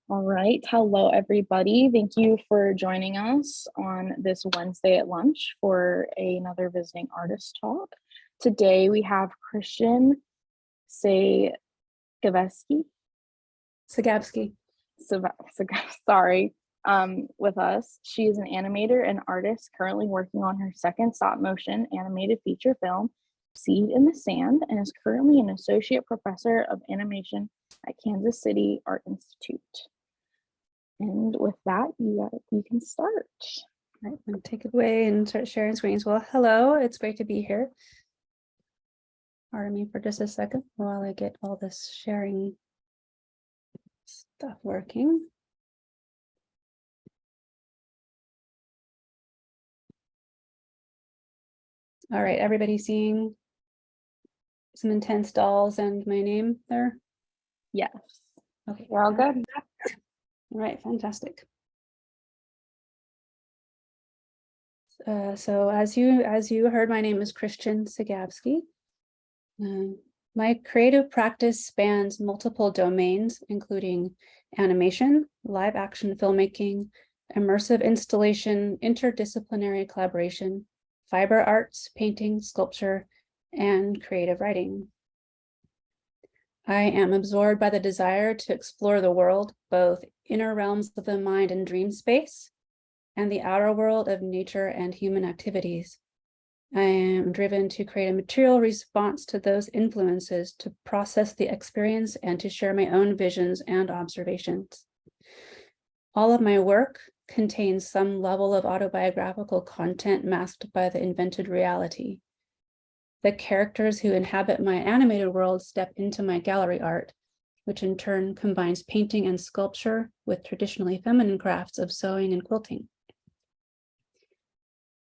All right. Hello, everybody. Thank you for joining us on this Wednesday at lunch for another visiting artist talk. Today we have Christian Cegavske. Cegavske. Sorry, with us. She is an animator and artist currently working on her second stop motion animated feature film, Seed in the Sand, and is currently an associate professor of animation at Kansas City Art Institute. And with that, you can start. All right, I'm going to take it away and start sharing screens. Well, hello, it's great to be here. Pardon me for just a second while I get all this sharing stuff working. All right, everybody seeing some intense dolls and my name there? Yes. Okay, we're all good. All right, fantastic. So as you heard, my name is Christian Cegavske. My creative practice spans multiple domains, including animation, live action filmmaking, immersive installation, interdisciplinary collaboration, fiber arts, painting, sculpture, and creative writing. I am absorbed by the desire to explore the world, both inner realms of the mind and dream space, and the outer world of nature and human activities. I am driven to create a material response to those influences, to process the experience, and to share my own visions and observations. All of my work contains some level of autobiographical content masked by the invented reality. The characters who inhabit my animated world step into my gallery art, which in turn combines painting and sculpture with traditionally feminine crafts of sewing and quilting.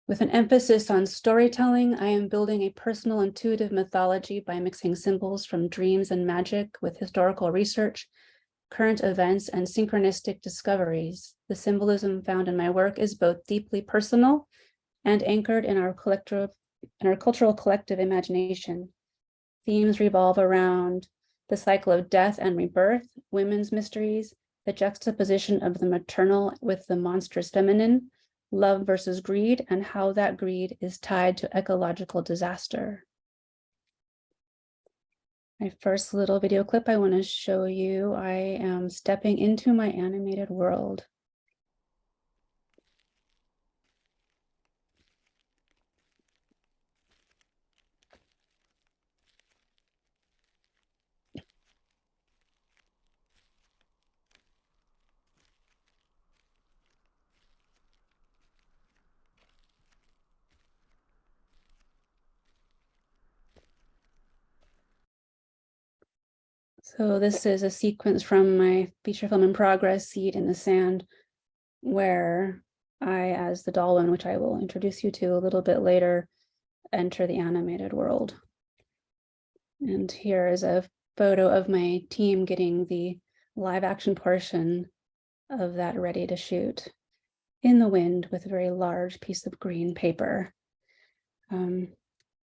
With an emphasis on storytelling, I am building a personal intuitive mythology by mixing symbols from dreams and magic with historical research, current events, and synchronistic discoveries. The symbolism found in my work is both deeply personal and anchored in our cultural collective imagination. Themes revolve around the cycle of death and rebirth, women's mysteries, the juxtaposition of the maternal with the monstrous feminine, love versus greed, and how that greed is tied to ecological disaster. My first little video clip I want to show you, I am stepping into my animated world. So this is a sequence from my feature film in progress, Seed in the Sand, where I, as the doll one, which I will introduce you to a little bit later, enter the animated world. And here is a photo of my team getting the live action portion of that ready to shoot in the wind with a very large piece of green paper.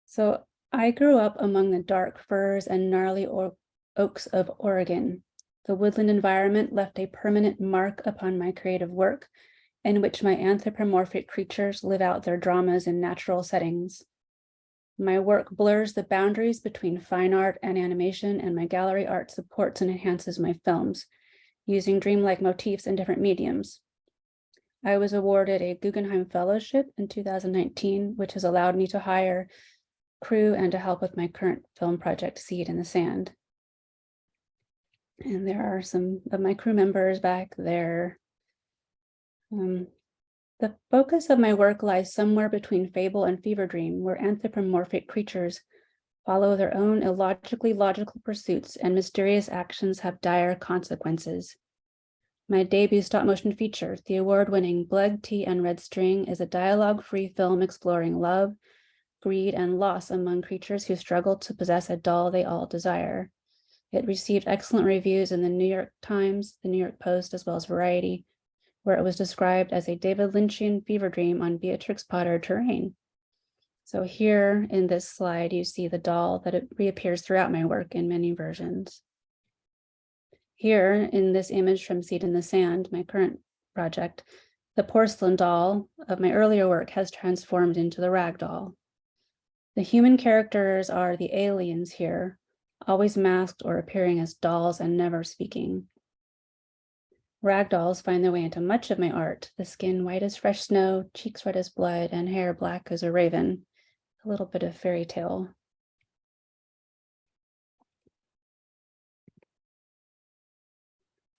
So I grew up among the dark firs and gnarly oaks of Oregon. The woodland environment left a permanent mark upon my creative work, in which my anthropomorphic creatures live out their dramas in natural settings. My work blurs the boundaries between fine art and animation, and my gallery art supports and enhances my films, using dreamlike motifs in different mediums. I was awarded a Guggenheim Fellowship in 2019, which has allowed me to hire crew and to help with my current film project, Seed in the Sand. And there are some of my crew members back there. The focus of my work lies somewhere between fable and fever dream, where anthropomorphic creatures follow their own illogically logical pursuits and mysterious actions have dire consequences. My debut stop-motion feature, the award-winning Blood, Tea, and Red String, is a dialogue-free film exploring love, greed, and loss among creatures who struggle to possess a doll they all desire. It received excellent reviews in the New York Times, the New York Post, as well as Variety, where it was described as a David Lynchian fever dream on Beatrix Potter terrain. So here in this slide, you see the doll that it reappears throughout my work in many versions. Here in this image from Seed in the Sand, my current project, the porcelain doll of my earlier work has transformed into the rag doll. The human characters are the aliens here, always masked or appearing as dolls and never speaking. Rag dolls find their way into much of my art, the skin white as fresh snow, cheeks red as blood, and hair black as a raven. A little bit of fairy tale.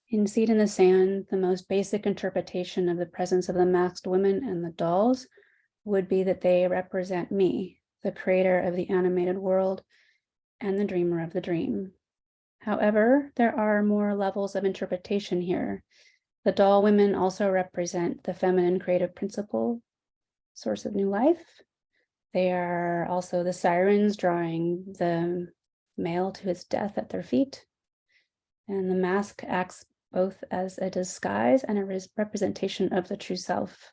In Seed in the Sand, the most basic interpretation of the presence of the masked women and the dolls would be that they represent me, the creator of the animated world and the dreamer of the dream. However, there are more levels of interpretation here. The doll women also represent the feminine creative principle, source of new life. They are also the sirens drawing the male to his death at their feet. And the mask acts both as a disguise and a representation of the true self.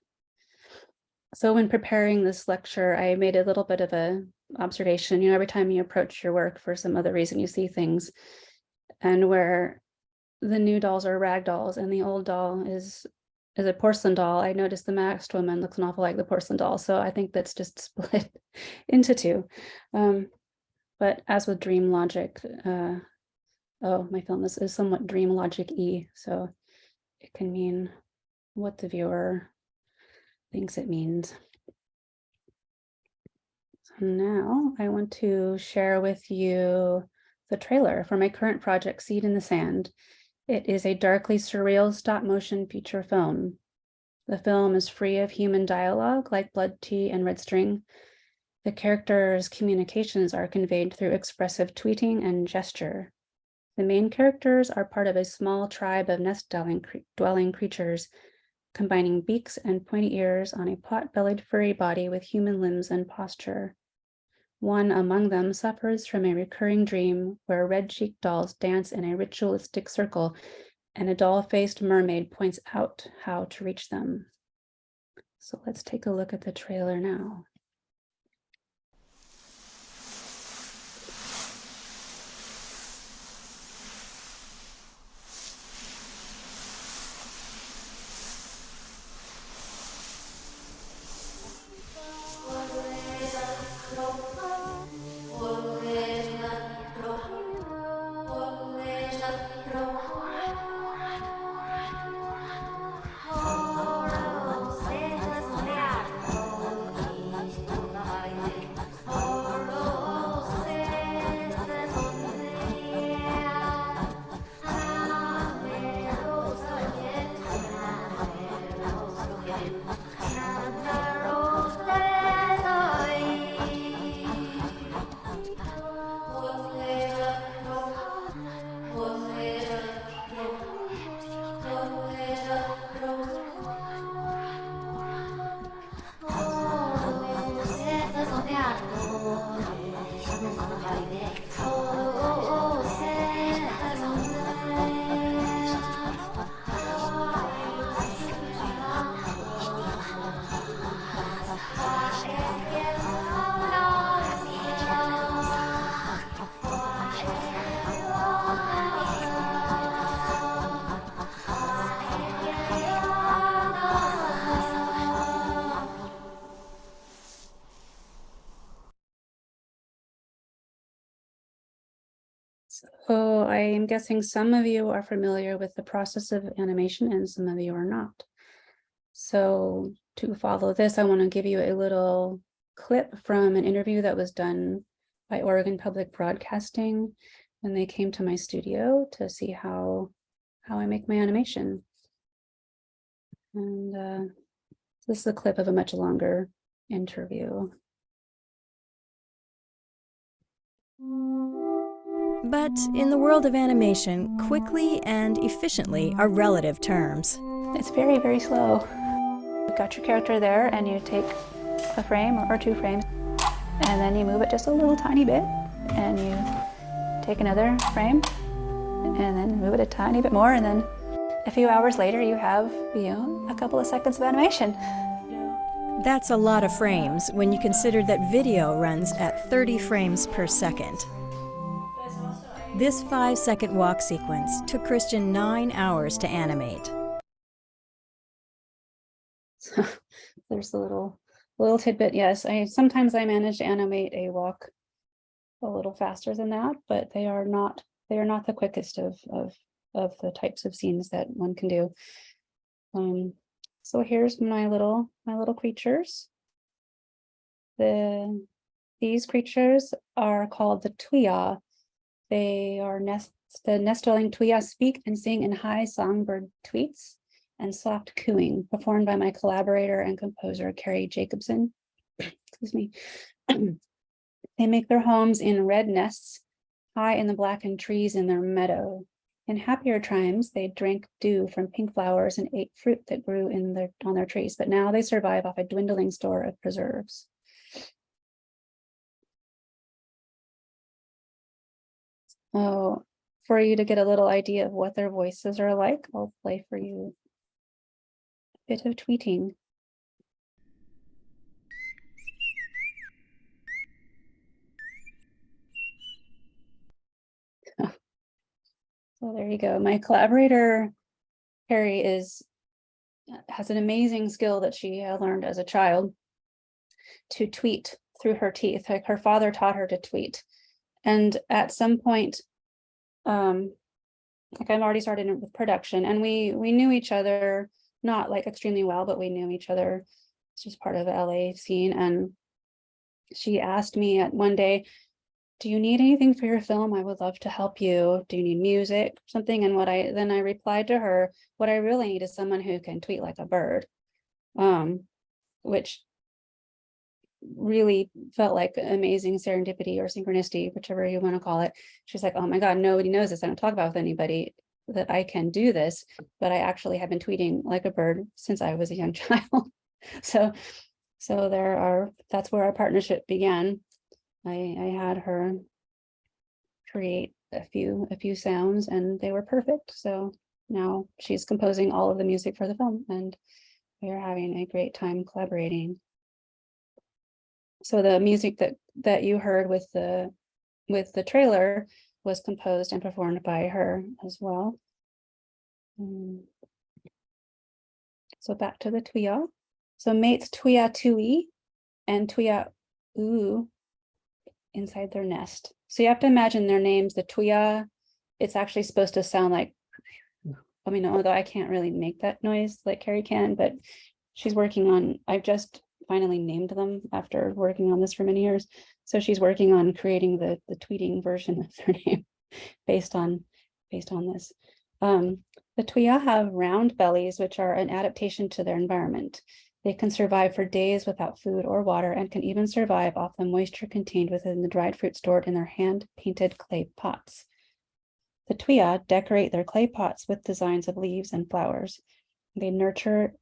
So when preparing this lecture, I made a little bit of an observation. Every time you approach your work for some other reason, you see things. And where the new dolls are rag dolls and the old doll is a porcelain doll, I noticed the masked woman looks an awful like the porcelain doll. So I think that's just split into two. But as with dream logic, my film is somewhat dream logic-y, so it can mean what the viewer thinks it means. So now I want to share with you the trailer for my current project, Seed in the Sand. It is a darkly surreal stop-motion feature film. The film is free of human dialogue like blood, tea, and red string. The characters' communications are conveyed through expressive tweeting and gesture. The main characters are part of a small tribe of nest-dwelling creatures, combining beaks and pointy ears on a pot-bellied furry body with human limbs and posture. One among them suffers from a recurring dream where red-cheeked dolls dance in a ritualistic circle, and a doll-faced mermaid points out how to reach them. So let's take a look at the trailer now. So I am guessing some of you are familiar with the process of animation and some of you are not. So to follow this, I want to give you a little clip from an interview that was done by Oregon Public Broadcasting when they came to my studio to see how I make my animation. And this is a clip of a much longer interview. But in the world of animation, quickly and efficiently are relative terms. It's very, very slow. You've got your character there and you take a frame or 2 frames and then you move it just a little tiny bit and you take another frame and then move it a tiny bit more, and then a few hours later you have, a couple of seconds of animation. That's a lot of frames when you consider that video runs at 30 frames per second. This 5-second walk sequence took Christian 9 hours to animate. So there's a little tidbit. Yes, sometimes I manage to animate a walk a little faster than that, but they are not the quickest of the types of scenes that one can do. So here's my little creatures. These creatures are called the tuya. They are the nest-dwelling tuya speak and sing in high songbird tweets and soft cooing, performed by my collaborator and composer, Carrie Jacobson. Excuse me. They make their homes in red nests, high in the blackened trees in their meadow. In happier times, they drank dew from pink flowers and ate fruit that grew on their trees, but now they survive off a dwindling store of preserves. Oh, for you to get a little idea of what their voices are like, I'll play for you a bit of tweeting. So there you go. My collaborator, Carrie, has an amazing skill that she learned as a child to tweet through her teeth. Like her father taught her to tweet. And at some point, like I'm already started with production, and we knew each other, not like extremely well, but we knew each other. It's just part of the LA scene. And she asked me one day, do you need anything for your film? I would love to help you. Do you need music or something? And I replied to her, what I really need is someone who can tweet like a bird, which really felt like amazing serendipity or synchronicity, whichever you want to call it. She's like, oh my God, nobody knows this. I don't talk about with anybody that I can do this, but I actually have been tweeting like a bird since I was a young child. So that's where our partnership began. I had her create a few sounds and they were perfect. So now she's composing all of the music for the film and we are having a great time collaborating. So the music that you heard with the trailer was composed and performed by her as well. So back to the tuya. So mates tuya tui and tuya u inside their nest. So you have to imagine their names. The tuya, it's actually supposed to sound like, I mean, although I can't really make that noise like Carrie can, but she's working on, I've just finally named them after working on this for many years. So she's working on creating the tweeting version of their name based on this. The tuya have round bellies, which are an adaptation to their environment. They can survive for days without food or water and can even survive off the moisture contained within the dried fruit stored in their hand-painted clay pots. The tuya decorate their clay pots with designs of leaves and flowers. They nurture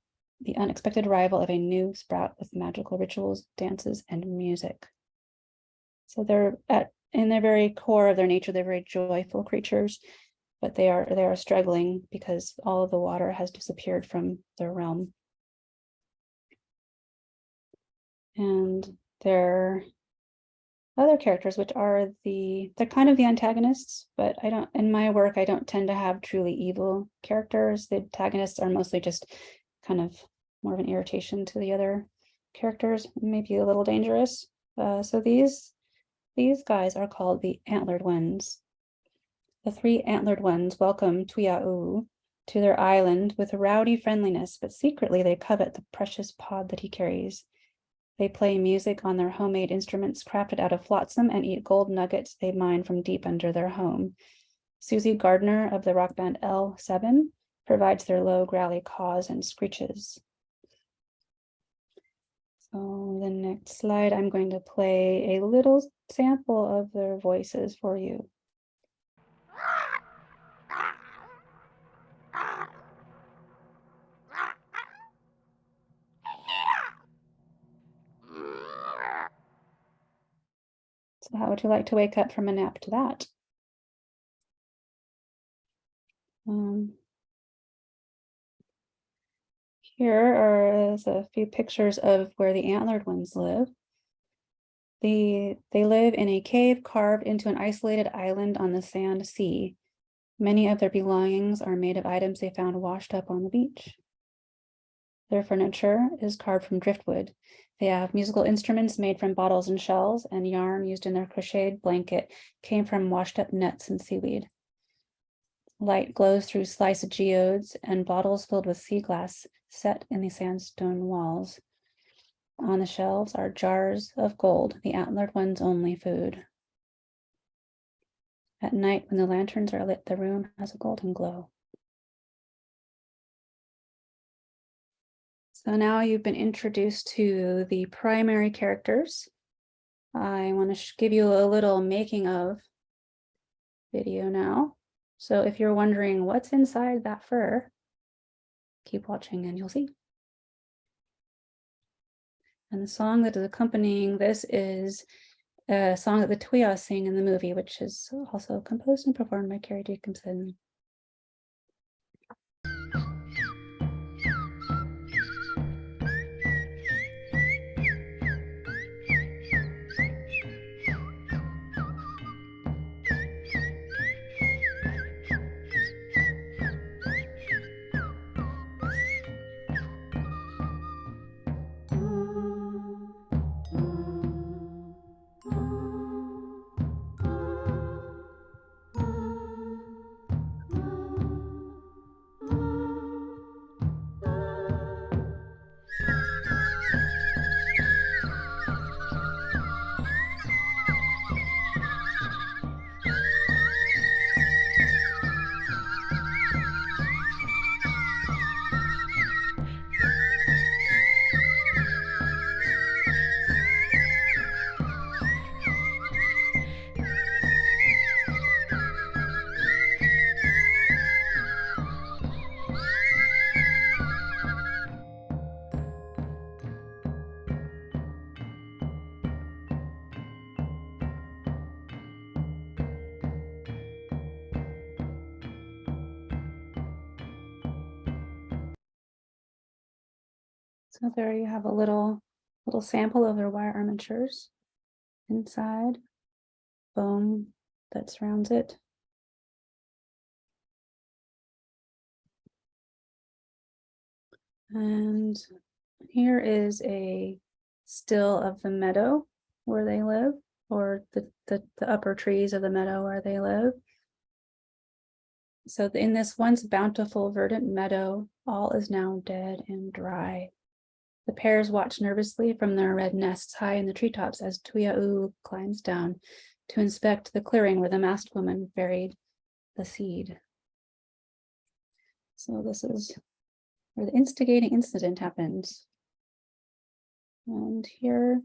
the unexpected arrival of a new sprout with magical rituals, dances, and music. So they're in the very core of their nature, they're very joyful creatures, but they are struggling because all of the water has disappeared from their realm. And their other characters, which are they're kind of the antagonists, but in my work, I don't tend to have truly evil characters. The antagonists are mostly just kind of more of an irritation to the other characters, maybe a little dangerous. So these guys are called the antlered ones. The 3 antlered ones welcome Tuya-U to their island with rowdy friendliness, but secretly they covet the precious pod that he carries. They play music on their homemade instruments crafted out of flotsam and eat gold nuggets they mine from deep under their home. Susie Gardner of the rock band L7 provides their low, growly caws and screeches. So the next slide, I'm going to play a little sample of their voices for you. So how would you like to wake up from a nap to that? Here are a few pictures of where the antlered ones live. They live in a cave carved into an isolated island on the sand sea. Many of their belongings are made of items they found washed up on the beach. Their furniture is carved from driftwood. They have musical instruments made from bottles and shells, and yarn used in their crocheted blanket came from washed up nuts and seaweed. Light glows through sliced geodes and bottles filled with sea glass set in the sandstone walls. On the shelves are jars of gold, the antlered one's only food. At night, when the lanterns are lit, the room has a golden glow. So now you've been introduced to the primary characters. I want to give you a little making of video now. So if you're wondering what's inside that fur, keep watching and you'll see. And the song that is accompanying this is a song that the Tuya sing in the movie, which is also composed and performed by Carrie Jacobson. So there you have a little sample of their wire armatures inside, foam that surrounds it. And here is a still of the meadow where they live, or the upper trees of the meadow where they live. So in this once bountiful verdant meadow, all is now dead and dry. The pairs watch nervously from their red nests high in the treetops as Tuya'u climbs down to inspect the clearing where the masked woman buried the seed. So this is where the instigating incident happens. And here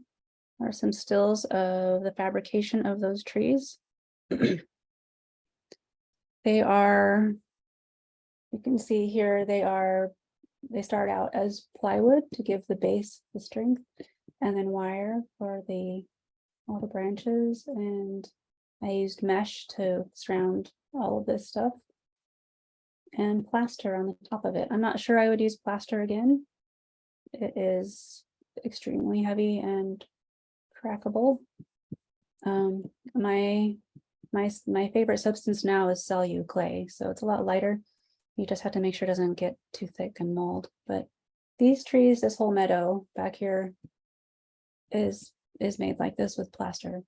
are some stills of the fabrication of those trees. They are, you can see here, they start out as plywood to give the base the strength, and then wire for all the branches, and I used mesh to surround all of this stuff, and plaster on the top of it. I'm not sure I would use plaster again. It is extremely heavy and crackable. My favorite substance now is Celu clay, so it's a lot lighter. You just have to make sure it doesn't get too thick and mold. But these trees, this whole meadow back here is made like this with plaster.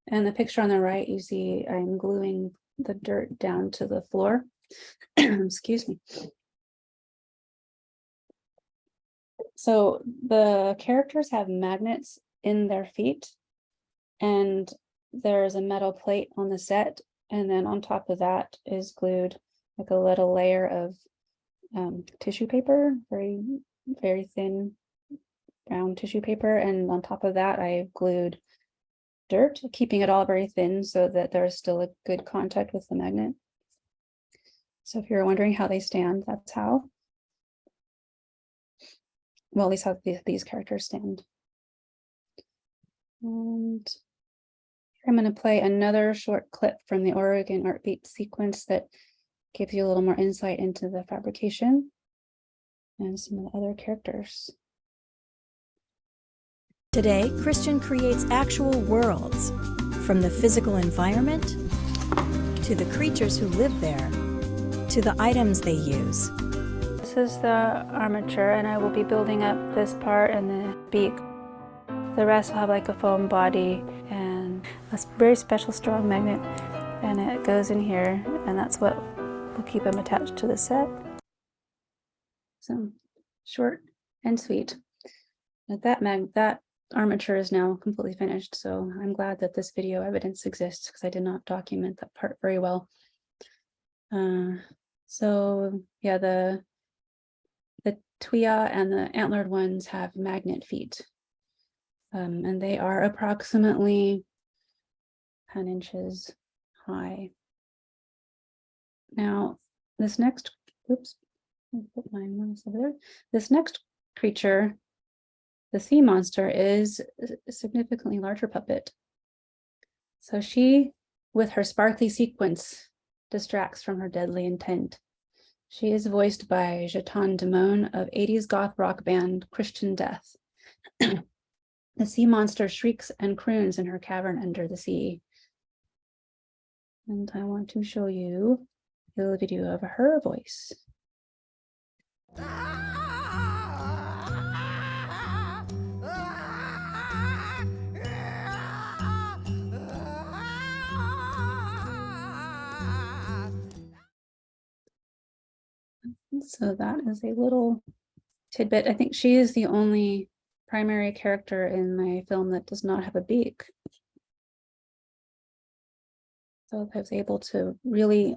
And the picture on the right, you see I'm gluing the dirt down to the floor. Excuse me. So the characters have magnets in their feet, and there's a metal plate on the set, and then on top of that is glued like a little layer of tissue paper, very, very thin brown tissue paper. And on top of that, I glued dirt, keeping it all very thin so that there's still a good contact with the magnet. So if you're wondering how they stand, that's how. Well, at least how these characters stand. And I'm going to play another short clip from the Oregon Art Beat sequence that gives you a little more insight into the fabrication and some of the other characters. Today, Christian creates actual worlds, from the physical environment, to the creatures who live there, to the items they use. This is the armature, and I will be building up this part and the beak. The rest will have like a foam body and a very special strong magnet, and it goes in here, and that's what will keep them attached to the set. So short and sweet. But that armature is now completely finished, so I'm glad that this video evidence exists because I did not document that part very well. So yeah, the tuya and the antlered ones have magnet feet, and they are approximately 10 inches high. Now this next, oops, I'll put my mouse over there. This next creature, the sea monster, is a significantly larger puppet. So she, with her sparkly sequence, distracts from her deadly intent. She is voiced by Jeton Damone of 80s goth rock band Christian Death. The sea monster shrieks and croons in her cavern under the sea. And I want to show you a little video of her voice. So that is a little tidbit. I think she is the only primary character in my film that does not have a beak. So I was able to really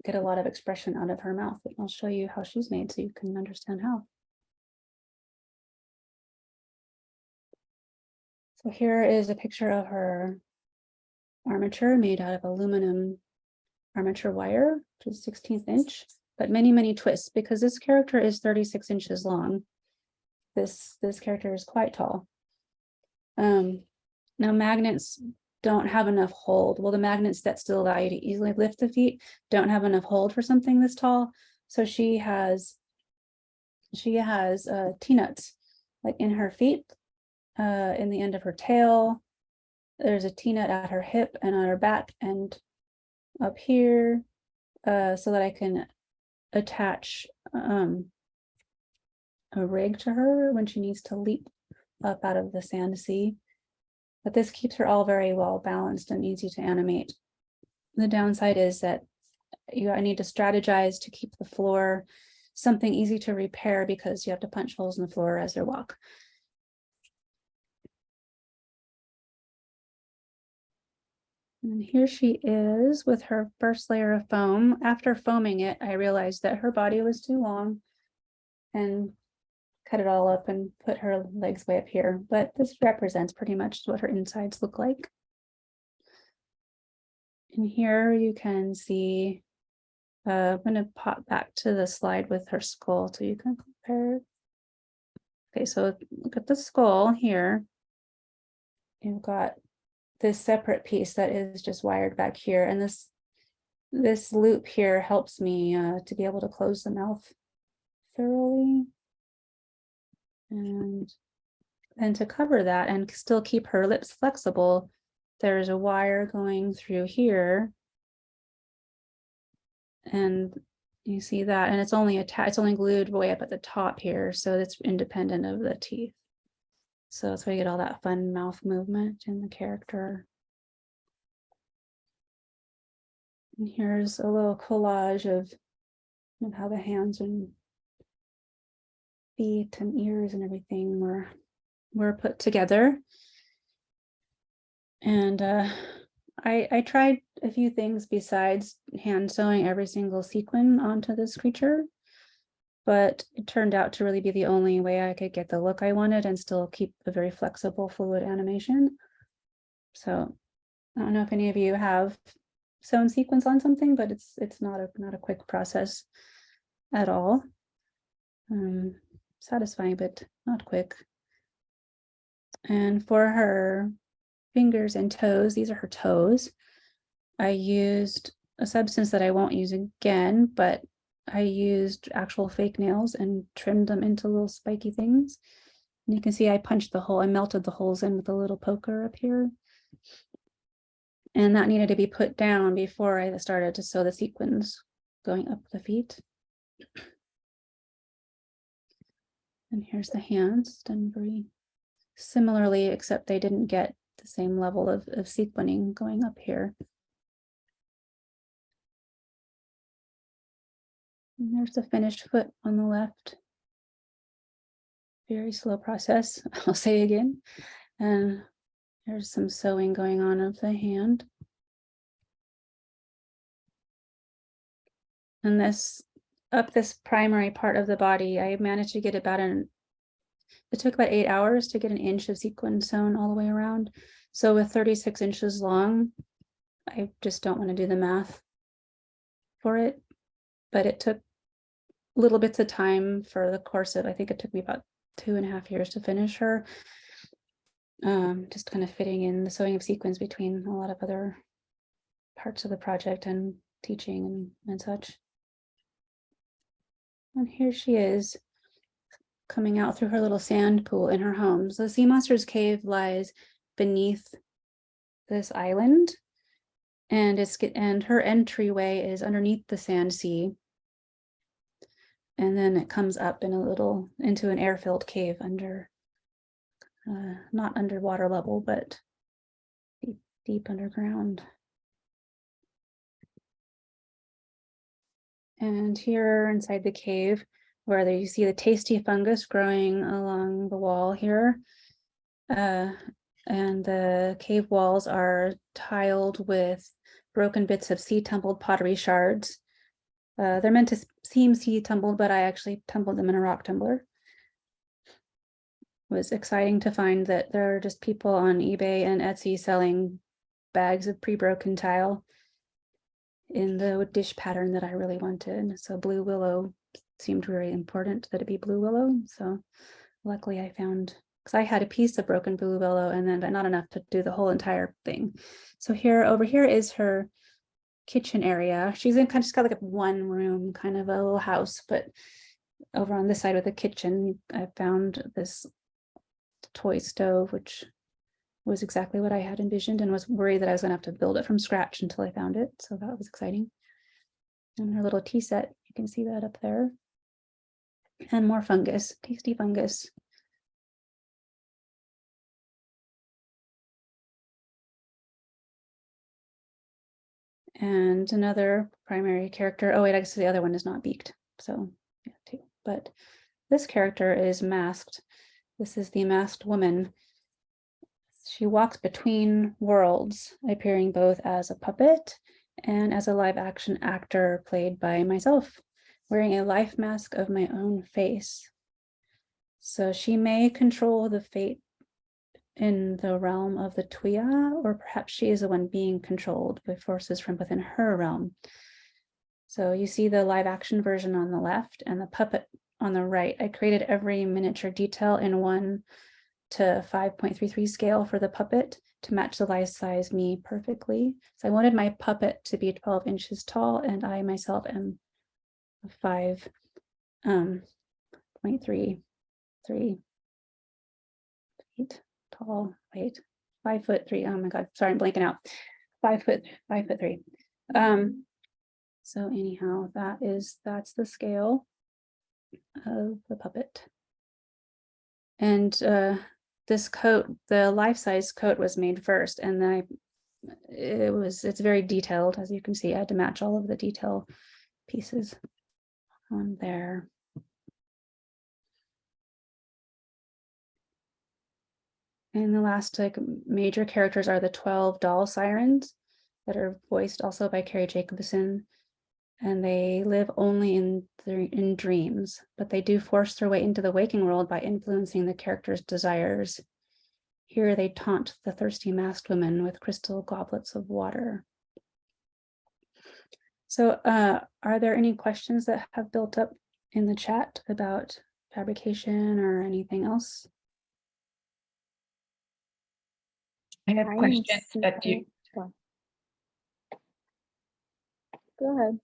get a lot of expression out of her mouth. But I'll show you how she's made so you can understand how. So here is a picture of her armature made out of aluminum armature wire, which is 16th inch, but many, many twists because this character is 36 inches long. This character is quite tall. Now magnets don't have enough hold. Well, the magnets that still allow you to easily lift the feet don't have enough hold for something this tall. So she has T-nuts like in her feet, in the end of her tail. There's a T-nut at her hip and on her back and up here, so that I can attach a rig to her when she needs to leap up out of the sand sea. But this keeps her all very well balanced and easy to animate. The downside is that I need to strategize to keep the floor something easy to repair because you have to punch holes in the floor as they walk. And here she is with her first layer of foam. After foaming it, I realized that her body was too long and cut it all up and put her legs way up here. But this represents pretty much what her insides look like. And here you can see, I'm going to pop back to the slide with her skull so you can compare. Okay, so look at the skull here. You've got this separate piece that is just wired back here, and this loop here helps me to be able to close the mouth thoroughly, and to cover that and still keep her lips flexible, there's a wire going through here, and you see that, and it's only glued way up at the top here, so it's independent of the teeth. So that's why you get all that fun mouth movement in the character. And here's a little collage of how the hands and feet and ears and everything were put together. And I tried a few things besides hand sewing every single sequin onto this creature, but it turned out to really be the only way I could get the look I wanted and still keep a very flexible, fluid animation. So I don't know if any of you have sewn sequins on something, but it's not a quick process at all. Satisfying, but not quick. And for her fingers and toes, these are her toes, I used a substance that I won't use again, but I used actual fake nails and trimmed them into little spiky things. And you can see I punched the hole, I melted the holes in with a little poker up here. And that needed to be put down before I started to sew the sequins going up the feet. And here's the hands done very similarly, except they didn't get the same level of sequining going up here. And there's the finished foot on the left. Very slow process, I'll say again. And there's some sewing going on of the hand. And this, up this primary part of the body, I managed to get about it took about 8 hours to get an inch of sequin sewn all the way around. So with 36 inches long, I just don't want to do the math for it, but it took little bits of time for the course of, I think it took me about 2.5 years to finish her. Just kind of fitting in the sewing of sequins between a lot of other parts of the project and teaching and such. And here she is coming out through her little sand pool in her home. So the Sea Monster's cave lies beneath this island, and her entryway is underneath the sand sea. And then it comes up in into an air-filled cave under, not underwater level, but deep underground. And here inside the cave, where you see the tasty fungus growing along the wall here. And the cave walls are tiled with broken bits of sea-tumbled pottery shards. They're meant to seem sea-tumbled, but I actually tumbled them in a rock tumbler. It was exciting to find that there are just people on eBay and Etsy selling bags of pre-broken tile in the dish pattern that I really wanted. So blue willow seemed very important that it be blue willow. So luckily I found, because I had a piece of broken blue willow and then but not enough to do the whole entire thing. So over here is her kitchen area. She's just got like a one room kind of a little house, but over on this side of the kitchen, I found this toy stove, which was exactly what I had envisioned and was worried that I was gonna have to build it from scratch until I found it. So that was exciting. And her little tea set, you can see that up there. And more fungus, tasty fungus. And another primary character. Oh wait, I guess the other one is not beaked. So yeah, too. But this character is masked. This is the masked woman. She walks between worlds, appearing both as a puppet and as a live action actor played by myself, wearing a life mask of my own face. So she may control the fate in the realm of the Tuya, or perhaps she is the one being controlled by forces from within her realm. So you see the live action version on the left and the puppet on the right. I created every miniature detail in 1:5.33 scale for the puppet to match the life size me perfectly. So I wanted my puppet to be 12 inches tall, and I myself am 5.33 feet tall. Wait, 5'3". Oh my God, sorry, I'm blanking out. 5'3". So anyhow, that's the scale of the puppet. And this coat, the life-size coat, was made first, and it's very detailed, as you can see. I had to match all of the detail pieces on there. And the last major characters are the 12 doll sirens that are voiced also by Carrie Jacobson. And they live only in dreams, but they do force their way into the waking world by influencing the character's desires. Here they taunt the thirsty masked women with crystal goblets of water. So are there any questions that have built up in the chat about fabrication or anything else? I have questions that you. Go ahead.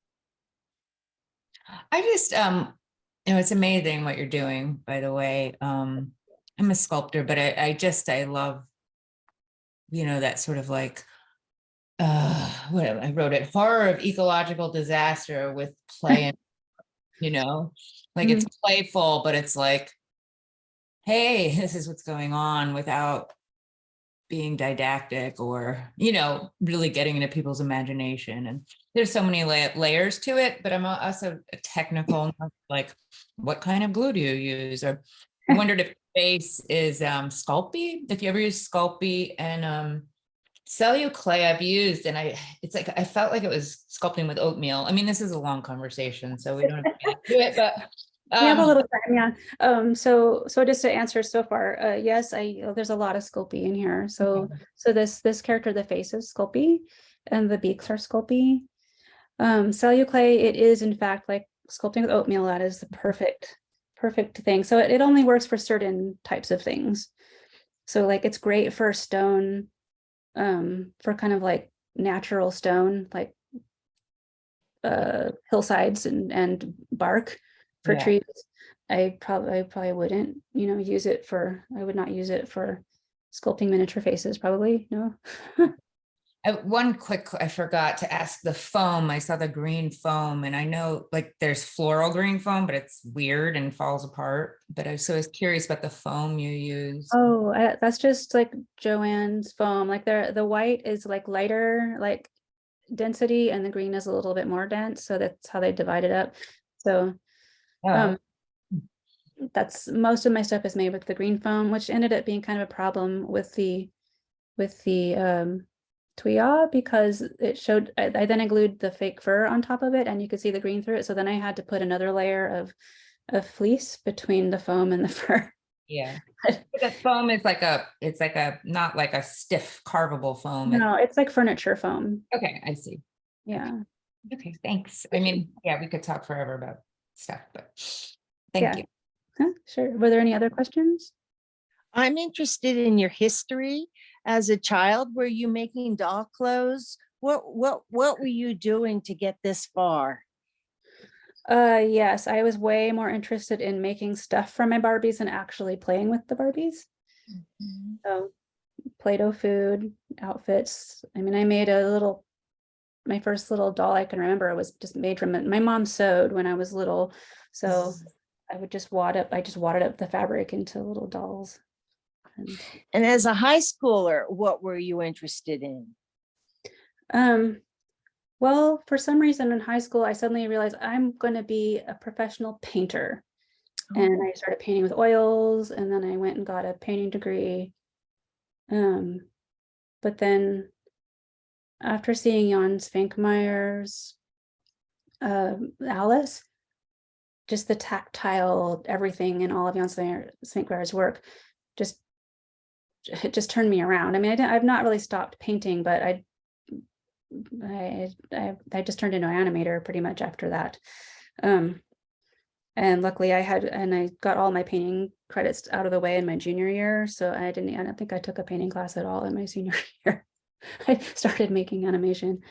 I just, it's amazing what you're doing, by the way. I'm a sculptor, but I love, that sort of like, I wrote it, horror of ecological disaster with play and, like it's playful, but it's like, hey, this is what's going on without being didactic or, really getting into people's imagination. And there's so many layers to it, but I'm also a technical, like, what kind of glue do you use? Or I wondered if base is Sculpey, if you ever use Sculpey, and Celluclay I've used, and it's like, I felt like it was sculpting with oatmeal. I mean, this is a long conversation, so we don't have to do it, but we have a little time, yeah. So just to answer so far, yes, there's a lot of Sculpey in here. So this character, the face is Sculpey, and the beaks are Sculpey. Celluclay, it is in fact like sculpting with oatmeal. That is the perfect thing. So it only works for certain types of things. So like it's great for stone, for kind of like natural stone, like hillsides and bark for trees. I probably wouldn't, use it for, I would not use it for sculpting miniature faces, probably, no. I forgot to ask the foam. I saw the green foam, and I know like there's floral green foam, but it's weird and falls apart. But I was curious about the foam you use. Oh, that's just like Joanne's foam. Like the white is like lighter, like density, and the green is a little bit more dense. So that's how they divide it up. So that's, most of my stuff is made with the green foam, which ended up being kind of a problem with the Tuya, because it showed, I then glued the fake fur on top of it and you could see the green through it. So then I had to put another layer of fleece between the foam and the fur. Yeah. The foam is it's like a, not like a stiff carvable foam. No, it's like furniture foam. Okay, I see. Yeah. Okay, thanks. I mean, yeah, we could talk forever about stuff, but thank you. Huh, sure. Were there any other questions? I'm interested in your history. As a child, were you making doll clothes? What were you doing to get this far? Yes, I was way more interested in making stuff for my Barbies than actually playing with the Barbies. So Play-Doh food, outfits. I mean, I made my first little doll I can remember was just made from it. My mom sewed when I was little. So I would just wadded up the fabric into little dolls. And as a high schooler, what were you interested in? Well, for some reason in high school, I suddenly realized I'm going to be a professional painter. And I started painting with oils, and then I went and got a painting degree. But then after seeing Jan Svankmeyer's Alice, just the tactile, everything in all of Jan Svankmeyer's work, it just turned me around. I mean, I've not really stopped painting, but I just turned into an animator pretty much after that. And luckily I got all my painting credits out of the way in my junior year. So I don't think I took a painting class at all in my senior year. I started making animation.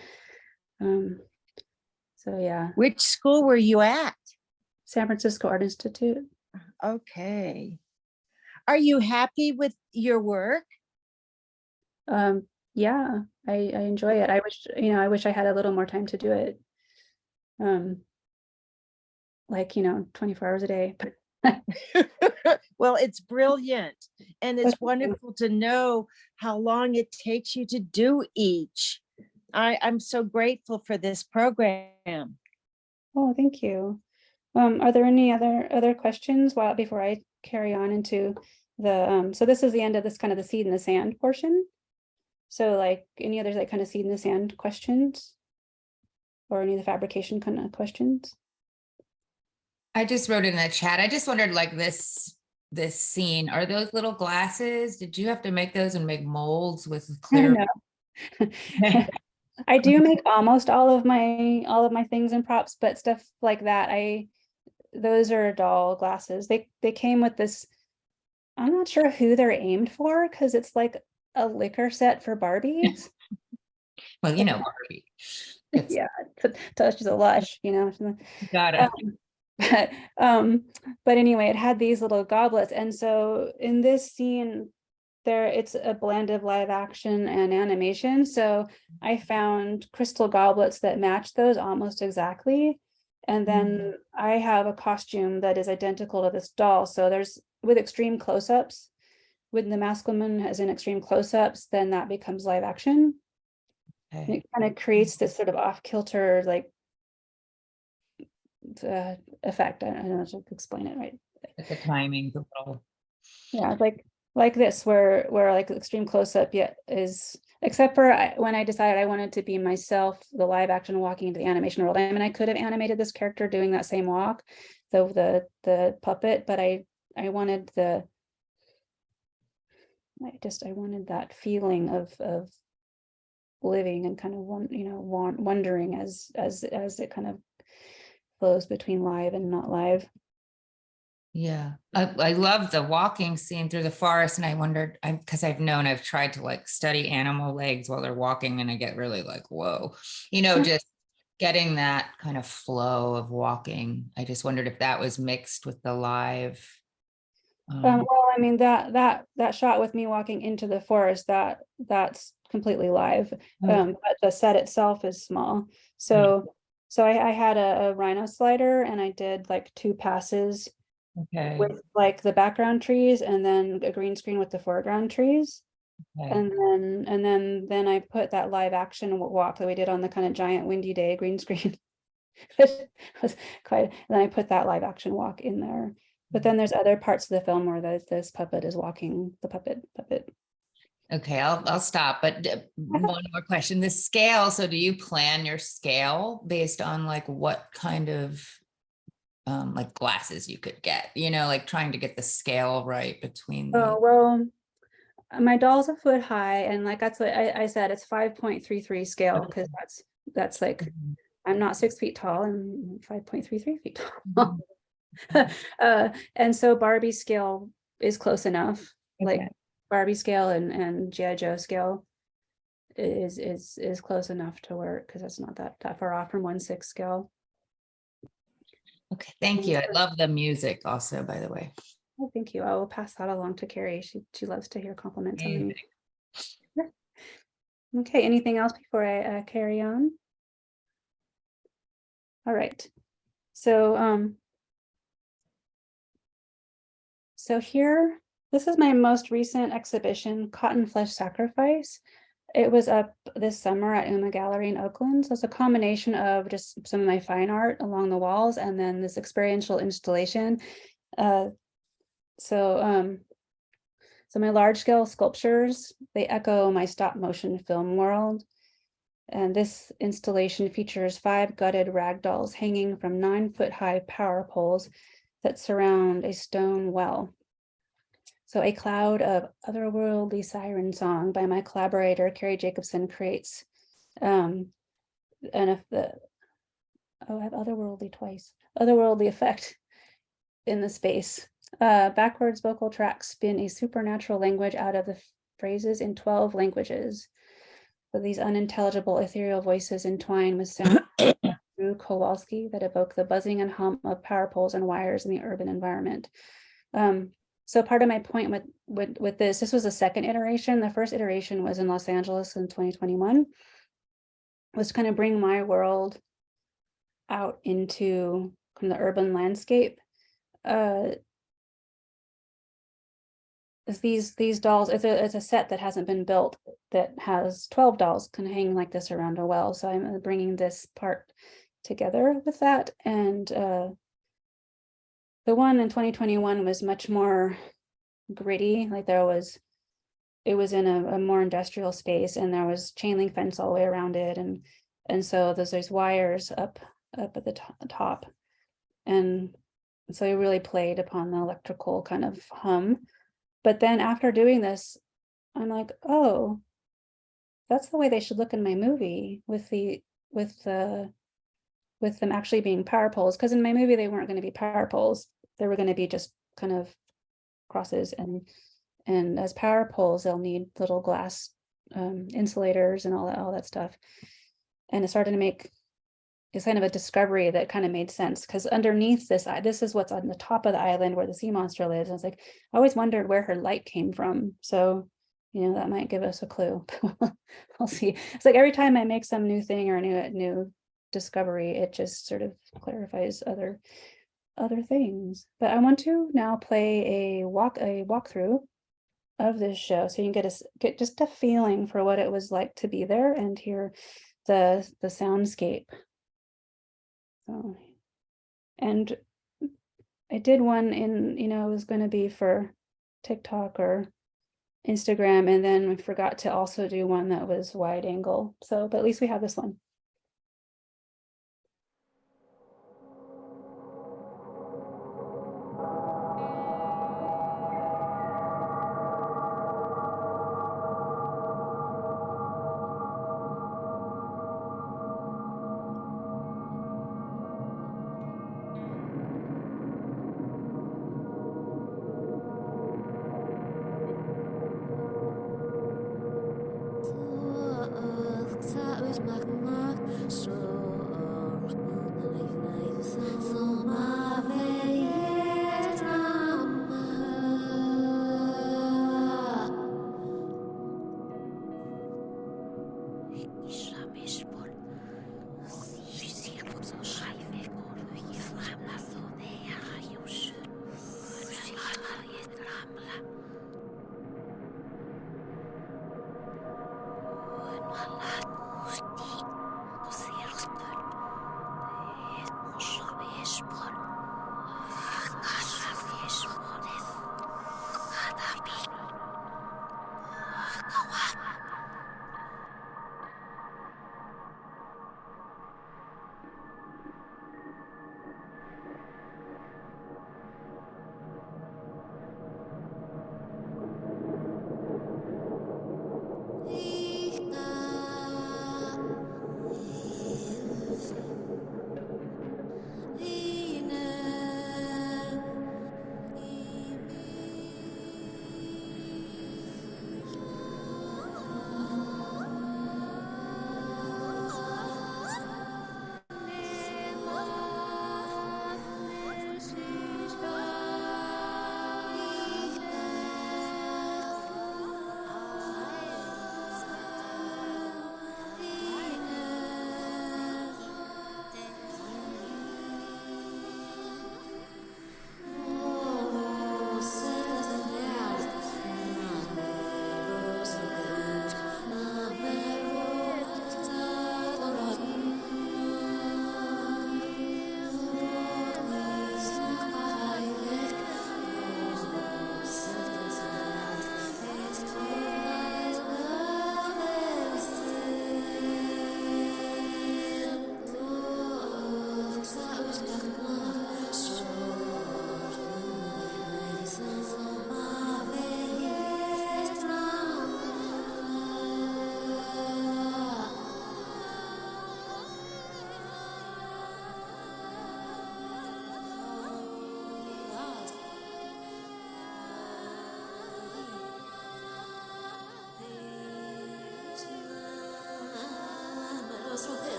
So yeah. Which school were you at? San Francisco Art Institute. Okay. Are you happy with your work? Yeah, I enjoy it. I wish I had a little more time to do it. Like, 24 hours a day. Well, it's brilliant. And it's wonderful to know how long it takes you to do each. I'm so grateful for this program. Oh, thank you. Are there any other questions before I carry on into the so this is the end of this kind of the seed in the sand portion. So like any others like kind of seed in the sand questions or any of the fabrication kind of questions? I just wrote in the chat. I just wondered, like this scene, are those little glasses? Did you have to make those and make molds with clear? I do make almost all of my things and props, but stuff like that, those are doll glasses. They came with this. I'm not sure who they're aimed for because it's like a liquor set for Barbies. Well, Barbie. Yeah, She's a lush, you know. Got it. But, but anyway, it had these little goblets. And so in this scene, it's a blend of live action and animation. So I found crystal goblets that match those almost exactly. And then I have a costume that is identical to this doll. So there's with extreme close-ups, when the masked woman is in extreme close-ups, then that becomes live action. And Okay. it kind of creates this sort of off-kilter like effect. I don't know how to explain it right. The timing's a little. Yeah, like this, where like extreme close-up yet is, except for when I decided I wanted to be myself, the live action walking into the animation world. I mean, I could have animated this character doing that same walk, the puppet, but I wanted I wanted that feeling of living and kind of wondering as it kind of flows between live and not live. Yeah, I love the walking scene through the forest, and I wondered, because I've tried to like study animal legs while they're walking, and I get really like, whoa, just getting that kind of flow of walking. I just wondered if that was mixed with the live. Well, I mean, that shot with me walking into the forest, that's completely live. But the set itself is small. So I had a rhino slider, and I did like 2 passes Okay. with like the background trees and then a green screen with the foreground trees. Okay. And then I put that live action walk that we did on the kind of giant windy day green screen. It was quite, and then I put that live action walk in there. But then there's other parts of the film where this puppet is walking, the puppet. Okay, I'll stop. But one more question: the scale. So, do you plan your scale based on like what kind of like glasses you could get? Like trying to get the scale right between the. Oh, well, my doll's a foot high, and like that's what I said, it's 5.33 scale, because that's like, I'm not 6 feet tall, I'm 5.33 feet tall. And so Barbie scale is close enough. Like Okay. Barbie scale and G.I. Joe scale is close enough to work, because it's not that far off from 1/6 scale. Okay, thank you. I love the music also, by the way. Oh, thank you. I will pass that along to Carrie. She loves to hear compliments on the music. Yeah. Okay, anything else before I carry on? All right. So so here, this is my most recent exhibition, Cotton Flesh Sacrifice. It was up this summer at Uma Gallery in Oakland. So it's a combination of just some of my fine art along the walls and then this experiential installation. So my large scale sculptures, they echo my stop motion film world. And this installation features 5 gutted rag dolls hanging from 9-foot high power poles that surround a stone well. So a cloud of otherworldly siren song by my collaborator, Carrie Jacobson, creates I have otherworldly twice, otherworldly effect in the space. Backwards vocal tracks spin a supernatural language out of the phrases in 12 languages. So these unintelligible ethereal voices entwine with sound through Kowalski that evoke the buzzing and hum of power poles and wires in the urban environment. So part of my point with this was the second iteration. The first iteration was in Los Angeles in 2021, was to kind of bring my world out into kind of the urban landscape. These dolls, it's a set that hasn't been built that has 12 dolls kind of hanging like this around a well. So I'm bringing this part together with that. And the one in 2021 was much more gritty. Like it was in a more industrial space, and there was chain link fence all the way around it. And so there's wires up at the top. And so it really played upon the electrical kind of hum. But then after doing this, I'm like, oh, that's the way they should look in my movie with them actually being power poles. Because in my movie, they weren't going to be power poles. They were going to be just kind of crosses, and as power poles, they'll need little glass insulators and all that stuff. And it started to make is kind of a discovery that kind of made sense, because underneath this is what's on the top of the island where the sea monster lives. And it's like, I always wondered where her light came from. So, that might give us a clue. We'll see. It's like every time I make some new thing or a new discovery, it just sort of clarifies other things. But I want to now play a walkthrough of this show, so you can get just a feeling for what it was like to be there and hear the soundscape. So, and I did one in, it was going to be for TikTok or Instagram, and then we forgot to also do one that was wide angle. So, but at least we have this one.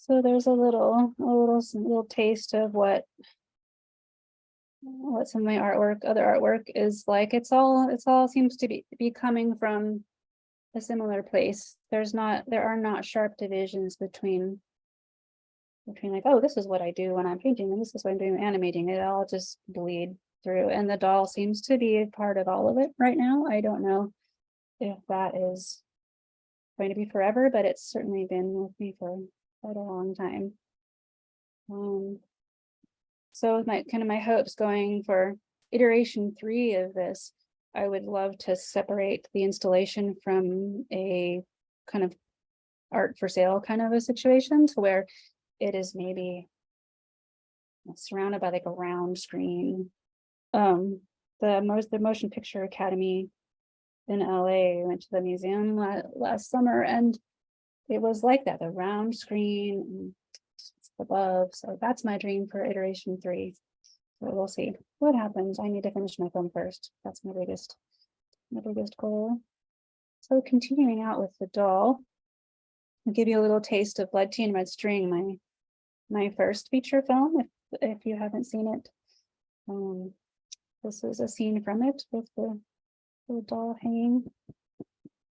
So there's a little taste of what some of my other artwork is like. It's all seems to be coming from a similar place. There are not sharp divisions between like, oh, this is what I do when I'm painting, and this is what I'm doing animating. It all just bleed through, and the doll seems to be a part of all of it right now. I don't know if that is going to be forever, but it's certainly been with me for quite a long time. So my hopes going for iteration 3 of this, I would love to separate the installation from a kind of art for sale kind of a situation, to where it is maybe surrounded by like a round screen. The Motion Picture Academy in LA, went to the museum last summer, and it was like that, the round screen and above. So that's my dream for iteration 3. So we'll see what happens. I need to finish my film first. That's my biggest goal. So continuing out with the doll, I'll give you a little taste of Blood, Tea, and Red String, my first feature film, if you haven't seen it. This is a scene from it with the doll hanging.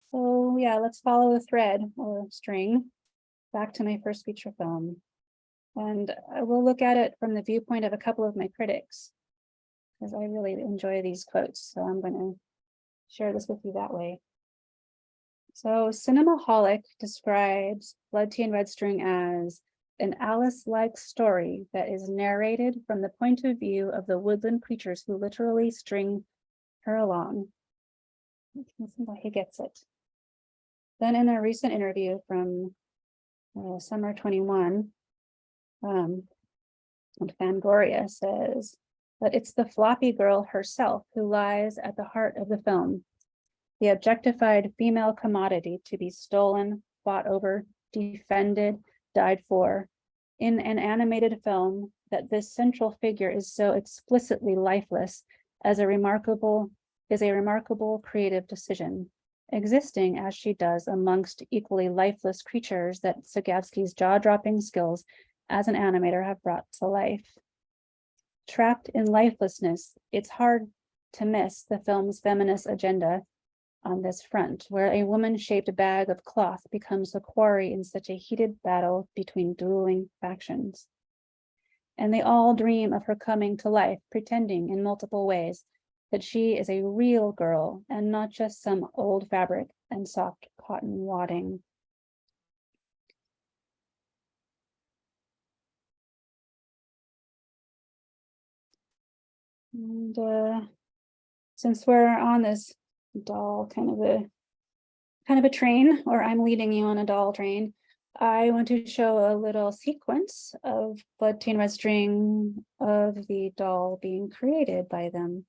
So yeah, let's follow the thread or string back to my first feature film. And I will look at it from the viewpoint of a couple of my critics, because I really enjoy these quotes. So I'm going to share this with you that way. So Cinemaholic describes Blood, Tea, and Red String as an Alice-like story that is narrated from the point of view of the woodland creatures who literally string her along. He gets it. Then in a recent interview from summer 21, Fangoria says that it's the floppy girl herself who lies at the heart of the film, the objectified female commodity to be stolen, fought over, defended, died for. In an animated film, that this central figure is so explicitly lifeless is a remarkable creative decision, existing as she does amongst equally lifeless creatures that Cegavske's jaw-dropping skills as an animator have brought to life. Trapped in lifelessness, it's hard to miss the film's feminist agenda on this front, where a woman-shaped bag of cloth becomes the quarry in such a heated battle between dueling factions. And they all dream of her coming to life, pretending in multiple ways that she is a real girl and not just some old fabric and soft cotton wadding. And since we're on this doll kind of a train, or I'm leading you on a doll train, I want to show a little sequence of Blood, Tea, and Red String of the doll being created by them.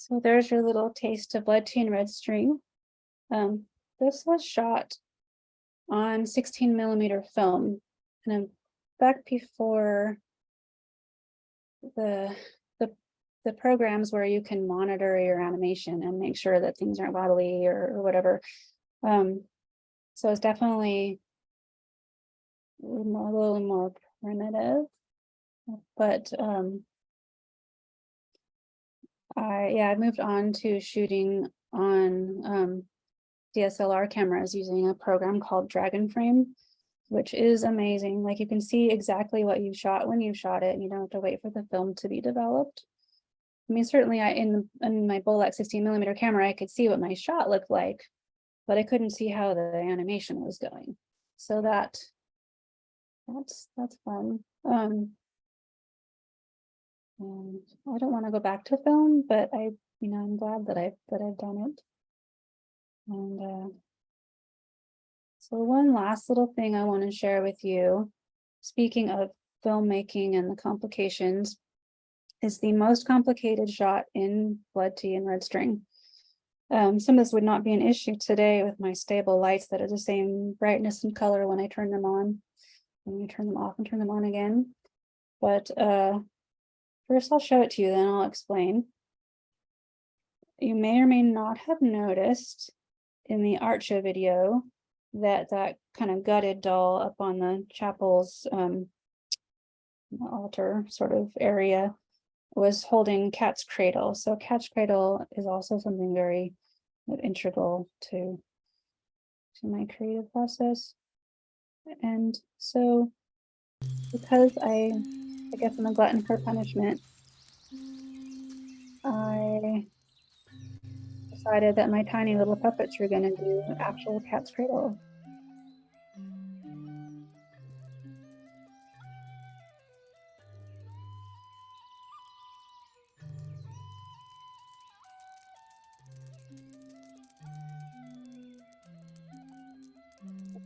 So there's your little taste of Blood Tea and Red String. This was shot on 16mm film, and back before the programs where you can monitor your animation and make sure that things aren't wobbly or whatever. So it's definitely a little more primitive, but I moved on to shooting on DSLR cameras using a program called Dragon Frame, which is amazing. Like, you can see exactly what you shot when you shot it, and you don't have to wait for the film to be developed. I mean, certainly in my Bolex 16mm camera, I could see what my shot looked like, but I couldn't see how the animation was going. So that's fun. And I don't want to go back to film, but I'm glad that I've done it. And so one last little thing I want to share with you, speaking of filmmaking and the complications, is the most complicated shot in Blood Tea and Red String. Some of this would not be an issue today with my stable lights that are the same brightness and color when I turn them on, and you turn them off and turn them on again. But first I'll show it to you, then I'll explain. You may or may not have noticed in the art show video that kind of gutted doll up on the chapel's altar sort of area was holding Cat's Cradle. So Cat's Cradle is also something very integral to my creative process. And so because I guess I'm a glutton for punishment, I decided that my tiny little puppets were going to do actual Cat's Cradle.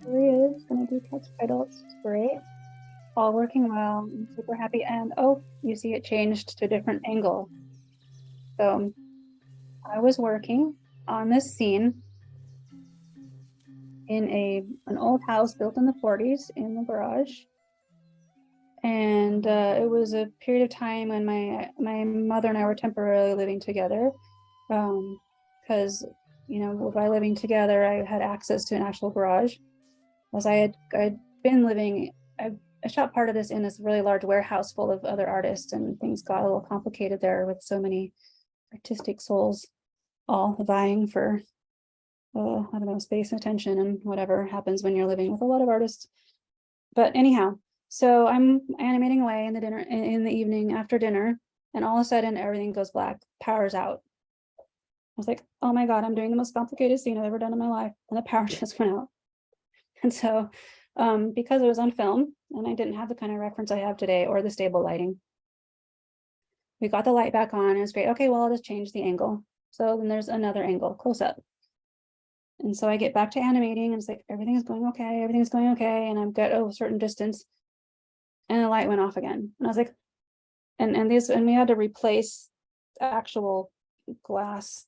Here he is, going to do Cat's Cradle. It's great. All working well. I'm super happy. And oh, you see it changed to a different angle. So I was working on this scene in an old house built in the 40s in the garage. And it was a period of time when my mother and I were temporarily living together, because by living together I had access to an actual garage, as I'd been living. I shot part of this in this really large warehouse full of other artists, and things got a little complicated there with so many artistic souls all vying for space and attention and whatever happens when you're living with a lot of artists. But anyhow, so I'm animating away in the evening after dinner, and all of a sudden everything goes black, power's out. I was like, oh my God, I'm doing the most complicated scene I've ever done in my life, and the power just went out. And so because it was on film and I didn't have the kind of reference I have today or the stable lighting, we got the light back on. It was great. Okay, well, I'll just change the angle. So then there's another angle, close up. And so I get back to animating, and it's like, everything's going okay, and I've got a certain distance, and the light went off again. And I was like, and we had to replace actual glass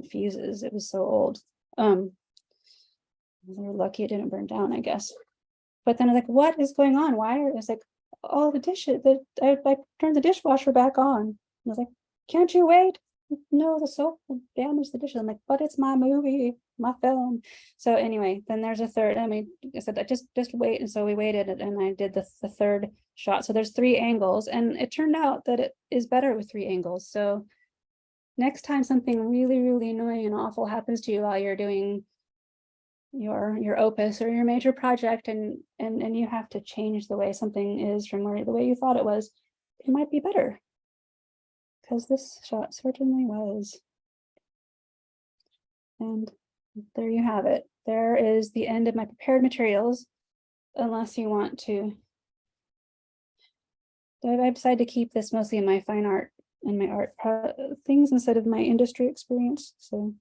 fuses. It was so old. We were lucky it didn't burn down, I guess. But then I was like, what is going on? Why? It's like, oh, the dishes, I turned the dishwasher back on. And I was like, can't you wait? No, the soap will damage the dishes. I'm like, but it's my movie, my film. So anyway, then there's a third. I mean, I said that just wait. And so we waited, and I did the third shot. So there's 3 angles, and it turned out that it is better with 3 angles. So next time something really, really annoying and awful happens to you while you're doing your opus or your major project, and you have to change the way something is from the way you thought it was, it might be better. Because this shot certainly was. And there you have it. There is the end of my prepared materials, unless you want to. I decided to keep this mostly in my fine art and my art things instead of my industry experience. So